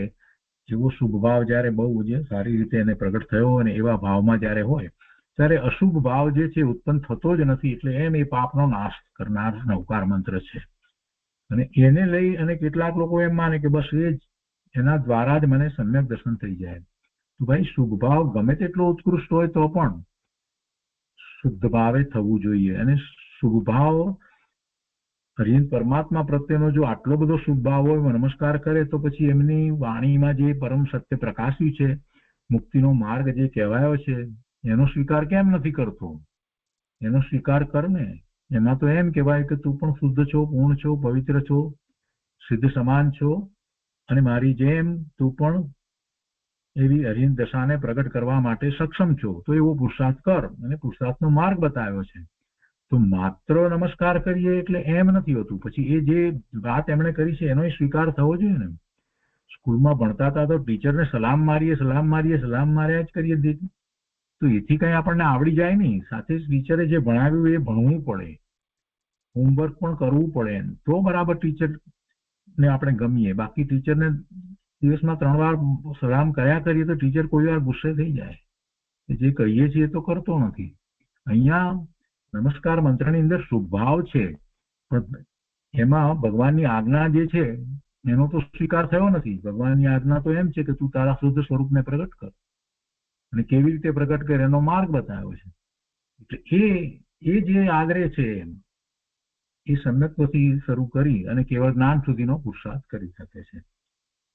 Speaker 3: જેવો શુભ ભાવ જયારે બહુ જે સારી રીતે એને પ્રગટ થયો અને એવા ભાવમાં જયારે હોય ત્યારે અશુભ ભાવ જે છે ઉત્પન્ન થતો જ નથી. એટલે એમ એ પાપનો નાશ કરનાર નવકાર મંત્ર છે, અને એને લઈ અને કેટલાક લોકો એમ માને કે બસ એ જ એના દ્વારા જ મને સમ્યક દર્શન થઈ જાય. તો ભાઈ શુભ ભાવ ગમે તેટલો ઉત્કૃષ્ટ હોય તો પણ શુદ્ધ ભાવે થવું જોઈએ. અને શુભ ભાવ હરિયંત પરમાત્મા પ્રત્યેનો જો આટલો બધો શુભ ભાવ હોય, નમસ્કાર કરે, તો પછી એમની વાણીમાં જે પરમ સત્ય પ્રકાશ્યું છે, મુક્તિનો માર્ગ જે કહેવાયો છે, એનો સ્વીકાર કેમ નથી કરતો? એનો સ્વીકાર કર ને. એમાં તો એમ કહેવાય કે તું પણ શુદ્ધ છો, પૂર્ણ છો, પવિત્ર છો, સિદ્ધ સમાન છો, અને મારી જેમ તું પણ એવી હરિયંત દશાને પ્રગટ કરવા માટે સક્ષમ છો. તો એવો પુરુષાર્થ કર, અને પુરુષાર્થનો માર્ગ બતાવ્યો છે. તો માત્ર નમસ્કાર કરીએ એટલે એમ નથી હોતું. પછી એ જે વાત એમણે કરી છે એનો સ્વીકાર થવો જોઈએ ને. સ્કૂલમાં ભણતા હતા તો ટીચરને સલામ માર્યા જ કરીએ દીધું, તો એથી કઈ આપણને આવડી જાય નહીં. સાથે જ ટીચરે જે ભણાવ્યું એ ભણવું પડે. હોમવર્ક પણ કરવું પડે તો બરાબર ટીચરને આપણે ગમીએ. બાકી ટીચરને દિવસમાં 3 વાર સલામ કર્યા કરીએ તો ટીચર કોઈ વાર ગુસ્સે થઈ જાય. જે કહીએ છીએ તો કરતો નથી. અહીંયા નમસ્કાર મંત્રની અંદર શુભભાવ છે, પણ એમાં ભગવાનની આજ્ઞા જે છે એનો તો સ્વીકાર થયો નથી. ભગવાનની આજ્ઞા તો એમ છે કે તું તારા શુદ્ધ સ્વરૂપને પ્રગટ કર, અને કેવી રીતે પ્રગટ કરે એનો માર્ગ બતાવ્યો છે. એટલે એ જે આગ્રહ છે એ સમ્યક્તથી શરૂ કરી અને કેવળ જ્ઞાન સુધીનો પુરુષાર્થ કરી શકે છે.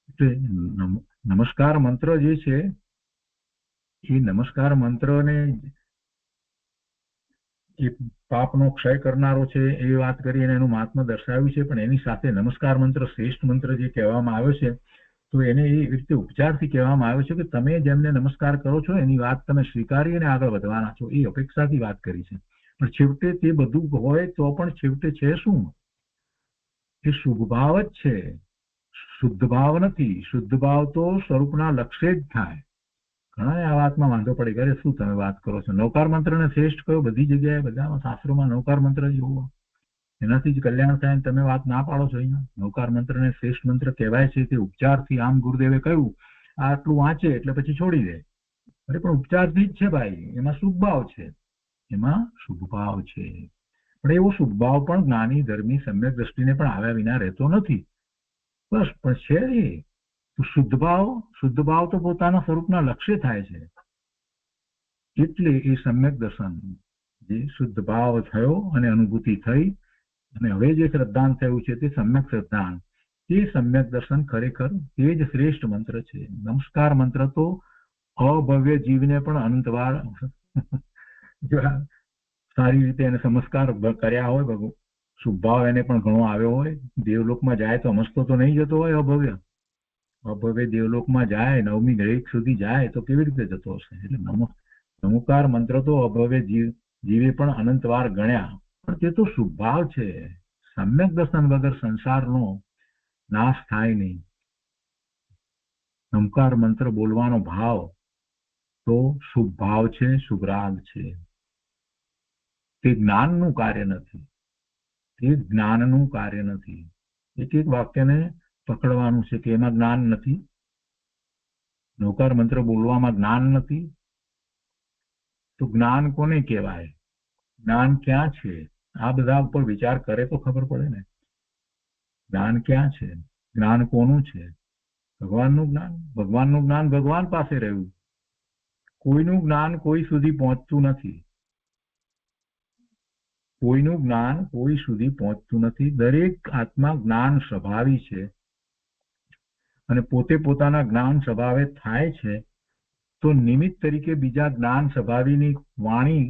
Speaker 3: એટલે નમસ્કાર મંત્ર જે છે એ નમસ્કાર મંત્રને એ પાપનો ક્ષય કરનારો છે એ વાત કરી અને એનું મહાત્મ્ય દર્શાવ્યું છે. પણ એની સાથે નમસ્કાર મંત્ર શ્રેષ્ઠ મંત્ર જે કહેવામાં આવ્યો છે તો એને એ રીતે ઉપચારથી કહેવામાં આવ્યો છે કે તમે જેમને નમસ્કાર કરો છો એની વાત તમે સ્વીકારી અને આગળ વધવાના છો, એ અપેક્ષાથી વાત કરી છે. પણ છેવટે તે બધું હોય તો પણ છેવટે છે શું? એ શુભ ભાવ જ છે, શુદ્ધ ભાવ નથી. શુદ્ધ ભાવ તો સ્વરૂપના લક્ષ્ય જ થાય. ઘણા આ વાતમાં વાંધો પડી કરે શું તમે વાત કરો છો, નૌકાર મંત્રને શ્રેષ્ઠ કયો? બધી જગ્યાએ બધામાં શાસ્ત્રોમાં નૌકાર મંત્ર જ હોવો, એનાથી જ કલ્યાણ થાય. તમે વાત ના પાડો છો. અહીંયા નૌકાર મંત્રને શ્રેષ્ઠ મંત્ર કહેવાય છે તે ઉપચારથી. આમ ગુરુદેવે કહ્યું આટલું વાંચે એટલે પછી છોડી દે. અરે પણ ઉપચારથી જ છે ભાઈ, એમાં શુભ ભાવ છે, એમાં શુભ ભાવ છે. પણ એવો શુભ ભાવ પણ જ્ઞાની ધર્મી સમ્યક દ્રષ્ટિને પણ આવ્યા વિના રહેતો નથી. બસ પણ છે એ શુદ્ધ ભાવ તો પોતાના સ્વરૂપના લક્ષ્ય થાય છે. એટલે એ સમ્યક દર્શન જે શુદ્ધ ભાવ થયો અને અનુભૂતિ થઈ અને હવે જે શ્રદ્ધાન થયું છે તે સમ્યક શ્રદ્ધાન, તે સમ્યક દર્શન ખરેખર તે જ શ્રેષ્ઠ મંત્ર છે. નમસ્કાર મંત્ર તો અભવ્ય જીવને પણ અનંતવાર સારી રીતે એને સંસ્કાર કર્યા હોય, શુભ ભાવ એને પણ ઘણો આવ્યો હોય, દેવલોકમાં જાય તો હમસતો તો નહીં જતો હોય. અભવ્ય દેવલોકમાં જાય, 9મી ગ્રેડ સુધી જાય તો કેવી રીતે જતો હશે? એટલે નમસ્કાર મંત્ર તો અભવ્ય જીવે પણ અનંતવાર ગણ્યા, પણ તે તો શુભ ભાવ છે. સમ્યક દર્શન વગર સંસારનો નાશ થાય નહીં. નમસ્કાર મંત્ર બોલવાનો ભાવ તો શુભ ભાવ છે, શુભરાગ છે. તે જ્ઞાનનું કાર્ય નથી, તે જ્ઞાનનું કાર્ય નથી. એક એક વાક્યને પકડવાનું છે કે એમાં જ્ઞાન નથી, નૌકાર મંત્ર બોલવામાં જ્ઞાન નથી. તો જ્ઞાન કોને કહેવાય? જ્ઞાન ક્યાં છે? આ બધા ઉપર વિચાર કરે તો ખબર પડે ને. જ્ઞાન ક્યાં છે? જ્ઞાન કોનું છે? ભગવાનનું જ્ઞાન. ભગવાનનું જ્ઞાન ભગવાન પાસે રહ્યું. કોઈનું જ્ઞાન કોઈ સુધી પહોંચતું નથી. કોઈનું જ્ઞાન કોઈ સુધી પહોંચતું નથી. દરેક આત્મા જ્ઞાન સ્વભાવી છે અને પોતે પોતાના જ્ઞાન સ્વભાવે થાય છે. તો નિમિત્ત તરીકે બીજા જ્ઞાન સ્વભાવીની વાણી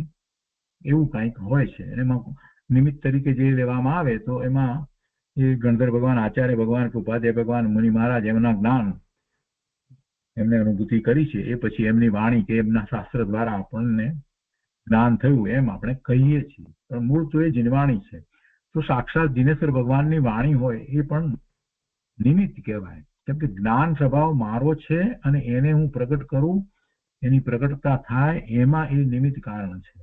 Speaker 3: એવું કંઈક હોય છે. એમાં નિમિત્ત તરીકે જે લેવામાં આવે તો એમાં એ ગણધર ભગવાન, આચાર્ય ભગવાન કે ઉપાધ્યાય ભગવાન, મુનિ મહારાજ એમના જ્ઞાન એમને અનુભૂતિ કરી છે એ પછી એમની વાણી કે એમના શાસ્ત્ર દ્વારા આપણને જ્ઞાન થયું એમ આપણે કહીએ છીએ. પણ મૂળ તો એ જીનવાણી છે. તો સાક્ષાત જીનેશ્વર ભગવાનની વાણી હોય એ પણ નિમિત્ત કહેવાય. કેમ કે જ્ઞાન સ્વભાવ મારો છે અને એને હું પ્રગટ કરું, એની પ્રગટતા થાય, એમાં એ નિમિત્ત કારણ છે.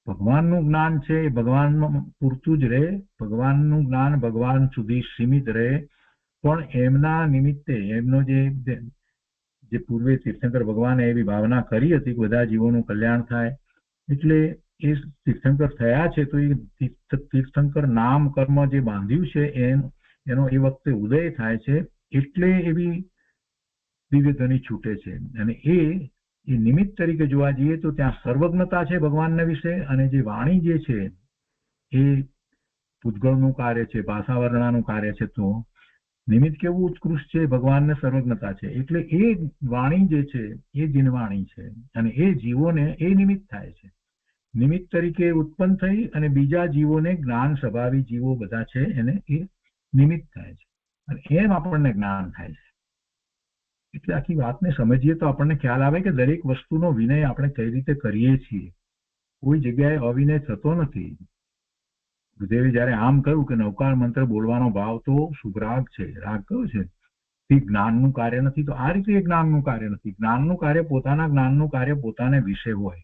Speaker 3: ભગવાનનું જ્ઞાન છે એ ભગવાનમાં પૂરતું જ રહે, ભગવાનનું જ્ઞાન ભગવાન સુધી સીમિત રહે. પણ એમના નિમિત્તે એમનો જે પૂર્વે તીર્થંકર ભગવાને એવી ભાવના કરી હતી કે બધા જીવોનું કલ્યાણ થાય, એટલે એ તીર્થંકર થયા છે. તો એ તીર્થંકર નામ કર્મ જે બાંધ્યું છે એનો એ વખતે ઉદય થાય છે, એટલે એવી દિવ્ય ધ્વનિ છૂટે છે. અને એ નિમિત્ત તરીકે જોવા જઈએ તો ત્યાં સર્વજ્ઞતા છે ભગવાનના વિશે, અને જે વાણી જે છે એ પૂતગળનું કાર્ય છે, ભાષાવર્ણનાનું કાર્ય છે. તો નિમિત્ત કેવું ઉત્કૃષ્ટ છે, ભગવાનને સર્વજ્ઞતા છે. એટલે એ વાણી જે છે એ જીનવાણી છે અને એ જીવોને એ નિમિત્ત થાય છે. નિમિત્ત તરીકે ઉત્પન્ન થઈ અને બીજા જીવોને જ્ઞાન સ્વભાવી જીવો બધા છે એને એ નિમિત્ત થાય છે અને એમ આપણને જ્ઞાન થાય છે. એટલે આખી વાતને સમજીએ તો આપણને ખ્યાલ આવે કે દરેક વસ્તુનો વિનય આપણે કઈ રીતે કરીએ છીએ. કોઈ જગ્યાએ અવિનય થતો નથી. ગુરુદેવે જયારે આમ કહ્યું કે નૌકાર મંત્ર બોલવાનો ભાવ તો શુભરાગ છે, રાગ કયો છે, તે જ્ઞાનનું કાર્ય નથી. તો આ રીતે જ્ઞાનનું કાર્ય નથી. જ્ઞાનનું કાર્ય પોતાના જ્ઞાનનું કાર્ય પોતાને વિશે હોય,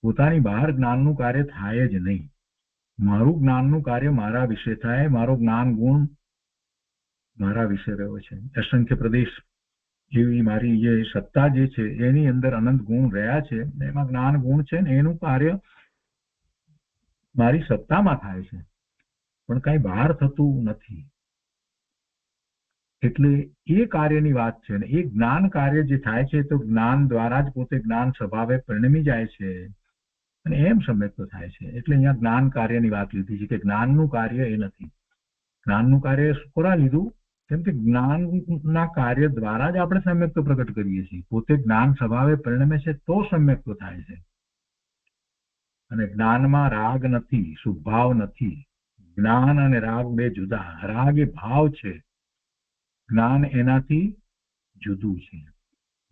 Speaker 3: પોતાની બહાર જ્ઞાનનું કાર્ય થાય જ નહીં. મારું જ્ઞાનનું કાર્ય મારા વિશે થાય, મારો જ્ઞાન ગુણ મારા વિશે રહ્યો છે. અસંખ્ય પ્રદેશ જેવી મારી જે સત્તા જે છે એની અંદર અનંત ગુણ રહ્યા છે, એમાં જ્ઞાન ગુણ છે ને એનું કાર્ય મારી સત્તામાં થાય છે, પણ કઈ બહાર થતું નથી. એટલે એ કાર્યની વાત છે ને એ જ્ઞાન કાર્ય જે થાય છે તો જ્ઞાન દ્વારા જ પોતે જ્ઞાન સ્વભાવે પરિણમી જાય છે અને એમ સમ્યક્ત થાય છે. એટલે અહીંયા જ્ઞાન કાર્યની વાત લીધી છે કે જ્ઞાનનું કાર્ય એ નથી. જ્ઞાનનું કાર્ય કોરા લીધું? કેમ કે જ્ઞાનના કાર્ય દ્વારા જ આપણે સમ્યક્ત પ્રગટ કરીએ છીએ. પોતે જ્ઞાન સ્વભાવે પરિણમે છે તો સમ્યક્ત થાય છે. અને જ્ઞાનમાં રાગ નથી, શુભાવ નથી. જ્ઞાન અને રાગ બે જુદા. રાગ એ ભાવ છે, જ્ઞાન એનાથી જુદું છે.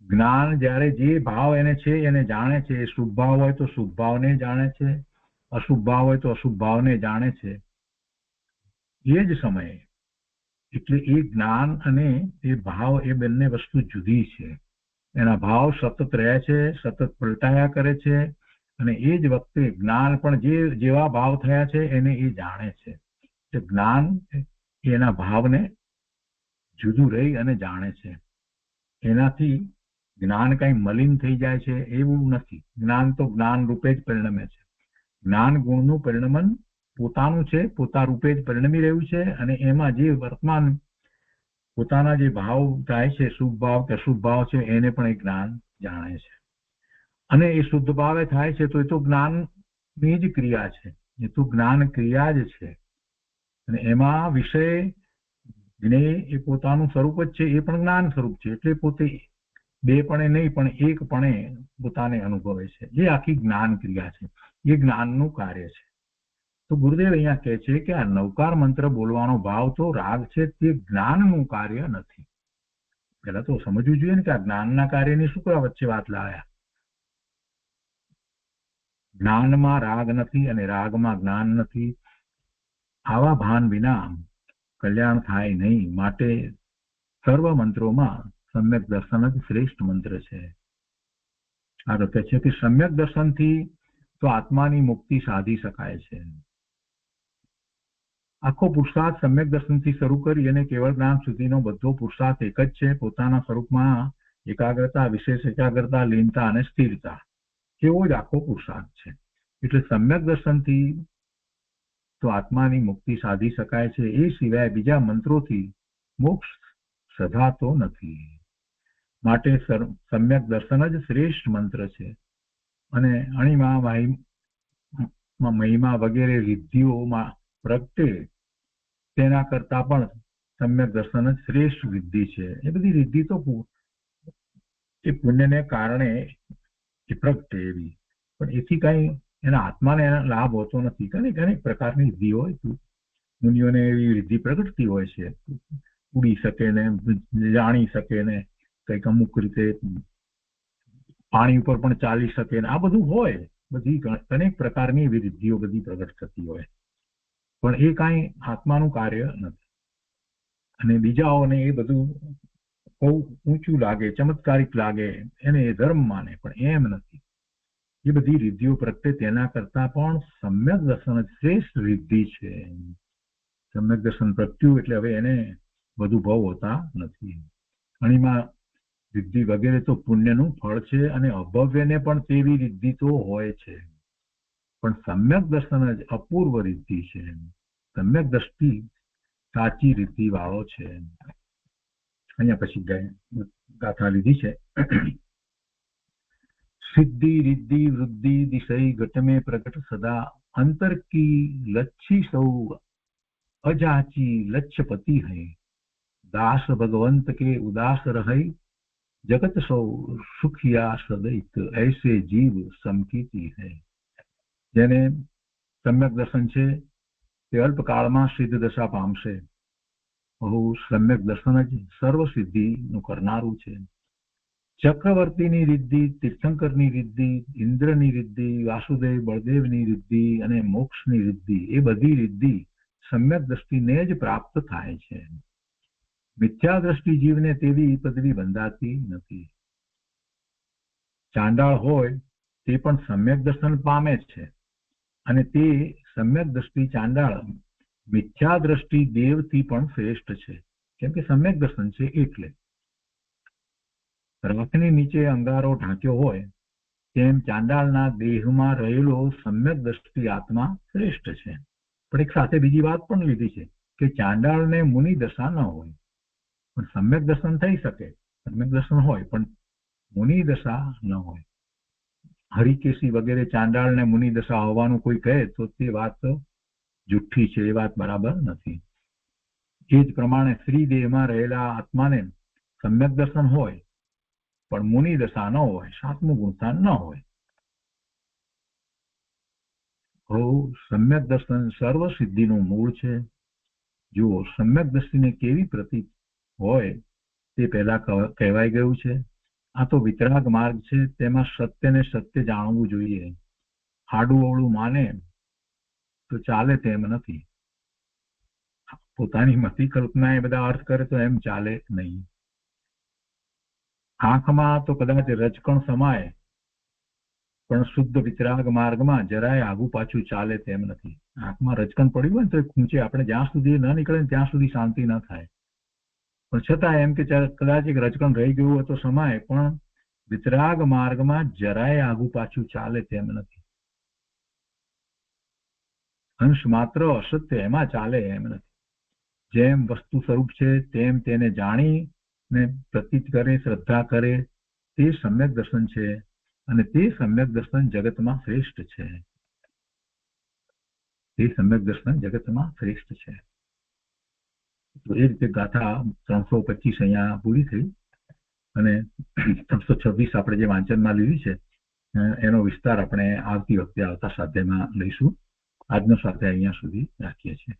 Speaker 3: જ્ઞાન જ્યારે જે ભાવ એને છે એને જાણે છે. શુભ ભાવ હોય તો શુભ ભાવને જાણે છે, અશુભ ભાવ હોય તો અશુભ ભાવને જાણે છે એ જ સમયે. એટલે એ જ્ઞાન અને એ ભાવ એ બંને વસ્તુ જુદી છે. એના ભાવ સતત રહે છે, સતત પલટાયા કરે છે, અને એ જ વખતે જ્ઞાન પણ જેવા ભાવ થયા છે એને એ જાણે છે. જ્ઞાન એના ભાવને જુદું રહી અને જાણે છે. એનાથી જ્ઞાન કઈ મલિન થઈ જાય છે એવું નથી. જ્ઞાન તો જ્ઞાન રૂપે જ પરિણમે છે. જ્ઞાન ગુણનું પરિણમન પોતાનું છે, પોતા રૂપે જ પરિણમી રહ્યું છે, અને એમાં જે વર્તમાન પોતાના જે ભાવ થાય છે, શુભ ભાવ કે અશુભ ભાવ છે, એને પણ એ જ્ઞાન જાણે છે. અને એ શુદ્ધ ભાવે થાય છે તો એ તો જ્ઞાનની જ ક્રિયા છે. એ તો જ્ઞાન ક્રિયા જ છે. અને એમાં વિષય જ્ઞેય એ પોતાનું સ્વરૂપ જ છે, એ પણ જ્ઞાન સ્વરૂપ છે. એટલે પોતે બે પણે નહીં પણ એક પણે પોતાને અનુભવે છે. એ આખી જ્ઞાન ક્રિયા છે, એ જ્ઞાનનું કાર્ય છે. તો ગુરુદેવ અહીંયા કહે છે કે આ નવકાર મંત્ર બોલવાનો ભાવ તો રાગ છે, તે જ્ઞાનનું કાર્ય નથી. પેલા તો સમજવું જોઈએ ને કે આ જ્ઞાનના કાર્યની શું કરવા વચ્ચે વાત લાવ્યા. જ્ઞાનમાં રાગ નથી અને રાગમાં જ્ઞાન નથી. આવા ભાન વિના કલ્યાણ થાય નહીં. માટે સર્વ મંત્રોમાં સમ્યક દર્શન જ શ્રેષ્ઠ મંત્ર છે. આ તો કહે છે કે સમ્યક દર્શનથી તો આત્માની મુક્તિ સાધી શકાય છે. આખો પુરુષાર્થ સમ્યક દર્શનથી શરૂ કરી અને કેવળ જ્ઞાન સુધીનો બધો પુરુષાર્થ એક જ છે. પોતાના સ્વરૂપમાં એકાગ્રતા, વિશેષ એકાગ્રતા, લીનતા અને સ્થિરતા, એવો જ આખો પુરુષાર્થ છે. એટલે સમ્યક દર્શનથી તો આત્માની મુક્તિ સાધી શકાય છે. એ સિવાય બીજા મંત્રોથી મોક્ષ સધાતો નથી. માટે સમ્યક દર્શન જ શ્રેષ્ઠ મંત્ર છે. અને અણિમા મહિમા વગેરે સિદ્ધિઓમાં પ્રગટે તેના કરતા પણ સમ્યક દર્શન જ શ્રેષ્ઠ સિદ્ધિ છે. એ બધી સિદ્ધિ તો એ પુણ્યને કારણે એ પ્રગટે એવી, પણ એથી કઈ એના આત્માને લાભ હોતો નથી. ઘણી પ્રકારની સિદ્ધિ હોય, મુનિઓને એવી સિદ્ધિ પ્રગટતી હોય છે. ઉડી શકે ને, જાણી શકે ને, કઈક અમુક રીતે પાણી ઉપર પણ ચાલી શકે ને, આ બધું હોય. બધી અનેક પ્રકારની એવી સિદ્ધિઓ બધી પ્રગટ થતી હોય, પણ એ કાંઈ આત્માનું કાર્ય નથી. અને બીજાઓને એ બધું બહુ ઊંચું લાગે, ચમત્કારિક લાગે, એને એ ધર્મ માને, પણ એમ નથી. એ બધી સિદ્ધિઓ પ્રગટે તેના કરતા પણ સમ્યક દર્શન શ્રેષ્ઠ સિદ્ધિ છે. સમ્યક દર્શન પ્રગટ્યું એટલે હવે એને બધું ભાવ હોતા નથી. અણીમાં સિદ્ધિ વગેરે તો પુણ્યનું ફળ છે, અને અભવ્યને પણ તેવી સિદ્ધિ તો હોય છે, પણ સમ્યક દર્શન જ અપૂર્વ સિદ્ધિ છે. સમ્યક દ્રષ્ટિ સાચી સિદ્ધિ વાળો છે. અહીંયા પછી ગાથા લીધી છે. सिद्धि रिद्धि वृद्धि दिशय घट में प्रकट सदा अंतर की लच्छी सौ अजाची लच्छपति है दास भगवंत के उदास रहे जगत सौ सुखिया सदैत ऐसे जीव समकीती है. જેને સમ્યક દર્શન છે તે અલ્પકાળમાં સિદ્ધ દશા પામશે. બહુ સમ્યક દર્શન જ સર્વ સિદ્ધિનું કરનારું છે. ચક્રવર્તીની રિદ્ધિ, તીર્થંકરની રિદ્ધિ, ઇન્દ્રની રિદ્ધિ, વાસુદેવ બળદેવની રિદ્ધિ અને મોક્ષની રિદ્ધિ, એ બધી રિદ્ધિ સમ્યક દ્રષ્ટિને જ પ્રાપ્ત થાય છે. મિથ્યા દ્રષ્ટિ જીવને તેવી પદવી બંધાતી નથી. ચાંડાળ હોય તે પણ સમ્યક દર્શન પામે છે, અને તે સમ્યક દ્રષ્ટિ ચાંડાળ મિથ્યા દ્રષ્ટિ દેવથી પણ શ્રેષ્ઠ છે. કેમ કે સમ્યક દર્શન છે એટલે. રાખની નીચે અંગારો ઢાંક્યો હોય તેમ ચાંડાળના દેહમાં રહેલો સમ્યક દ્રષ્ટિ આત્મા શ્રેષ્ઠ છે. પણ એક સાથે બીજી વાત પણ લીધી છે કે ચાંડાળને મુનિ દશા ન હોય, પણ સમ્યક દર્શન થઈ શકે. સમ્યક દર્શન હોય પણ મુનિ દશા ન હોય. હરિકેશી વગેરે ચાંડાળને મુનિ દશા હોવાનું કોઈ કહે તો તે વાત જુઠ્ઠી છે, એ વાત બરાબર નથી. એ જ પ્રમાણે શ્રીદેહમાં રહેલા આત્માને સમ્યક દર્શન હોય પણ મુનિ દશા ન હોય, સાતમું ગુણસ્થાન ન હોય. સમ્યક દર્શન સર્વ સિદ્ધિનું મૂળ છે. જુઓ, સમ્યક દ્રષ્ટિને કેવી પ્રતીત હોય તે પહેલા કહેવાઈ ગયું છે. આ તો વિતરાગ માર્ગ છે, તેમાં સત્યને સત્ય જાણવું જોઈએ. આડું અવળું માને તો ચાલે તેમ નથી. પોતાની મતિ કલ્પના એ બધા અર્થ કરે તો એમ ચાલે નહીં. આંખમાં તો કદાચ રજકણ સમાય પણ શુદ્ધ વિતરાગ માર્ગમાં જરાય આગુ પાછું ચાલે તેમ નથી. આંખમાં રજકણ પડ્યું હોય ને તો ખૂંચે, આપણે જ્યાં સુધી ન નીકળે ત્યાં સુધી શાંતિ ન થાય. પણ છતાં એમ કે કદાચ એક રજકણ રહી ગયું હોય તો સમાય, પણ વિતરાગ માર્ગમાં જરાય આગુ પાછું ચાલે તેમ નથી. અંશ માત્ર અસત્ય એમાં ચાલે એમ નથી. જેમ વસ્તુ સ્વરૂપ છે તેમ તેને જાણીને પ્રતીત કરે, શ્રદ્ધા કરે તે સમ્યક દર્શન છે. અને તે સમ્યક દર્શન જગતમાં શ્રેષ્ઠ છે. તે સમ્યક દર્શન જગતમાં શ્રેષ્ઠ છે. તો એ રીતે ગાથા 325 અહીંયા પૂરી થઈ અને 326 આપણે જે વાંચનમાં લીધી છે એનો વિસ્તાર આપણે આવતી વખતે આવતા સ્વાધ્યાયમાં લઈશું. આજનો સ્વાધ્યાય અહીંયા સુધી રાખીએ છીએ.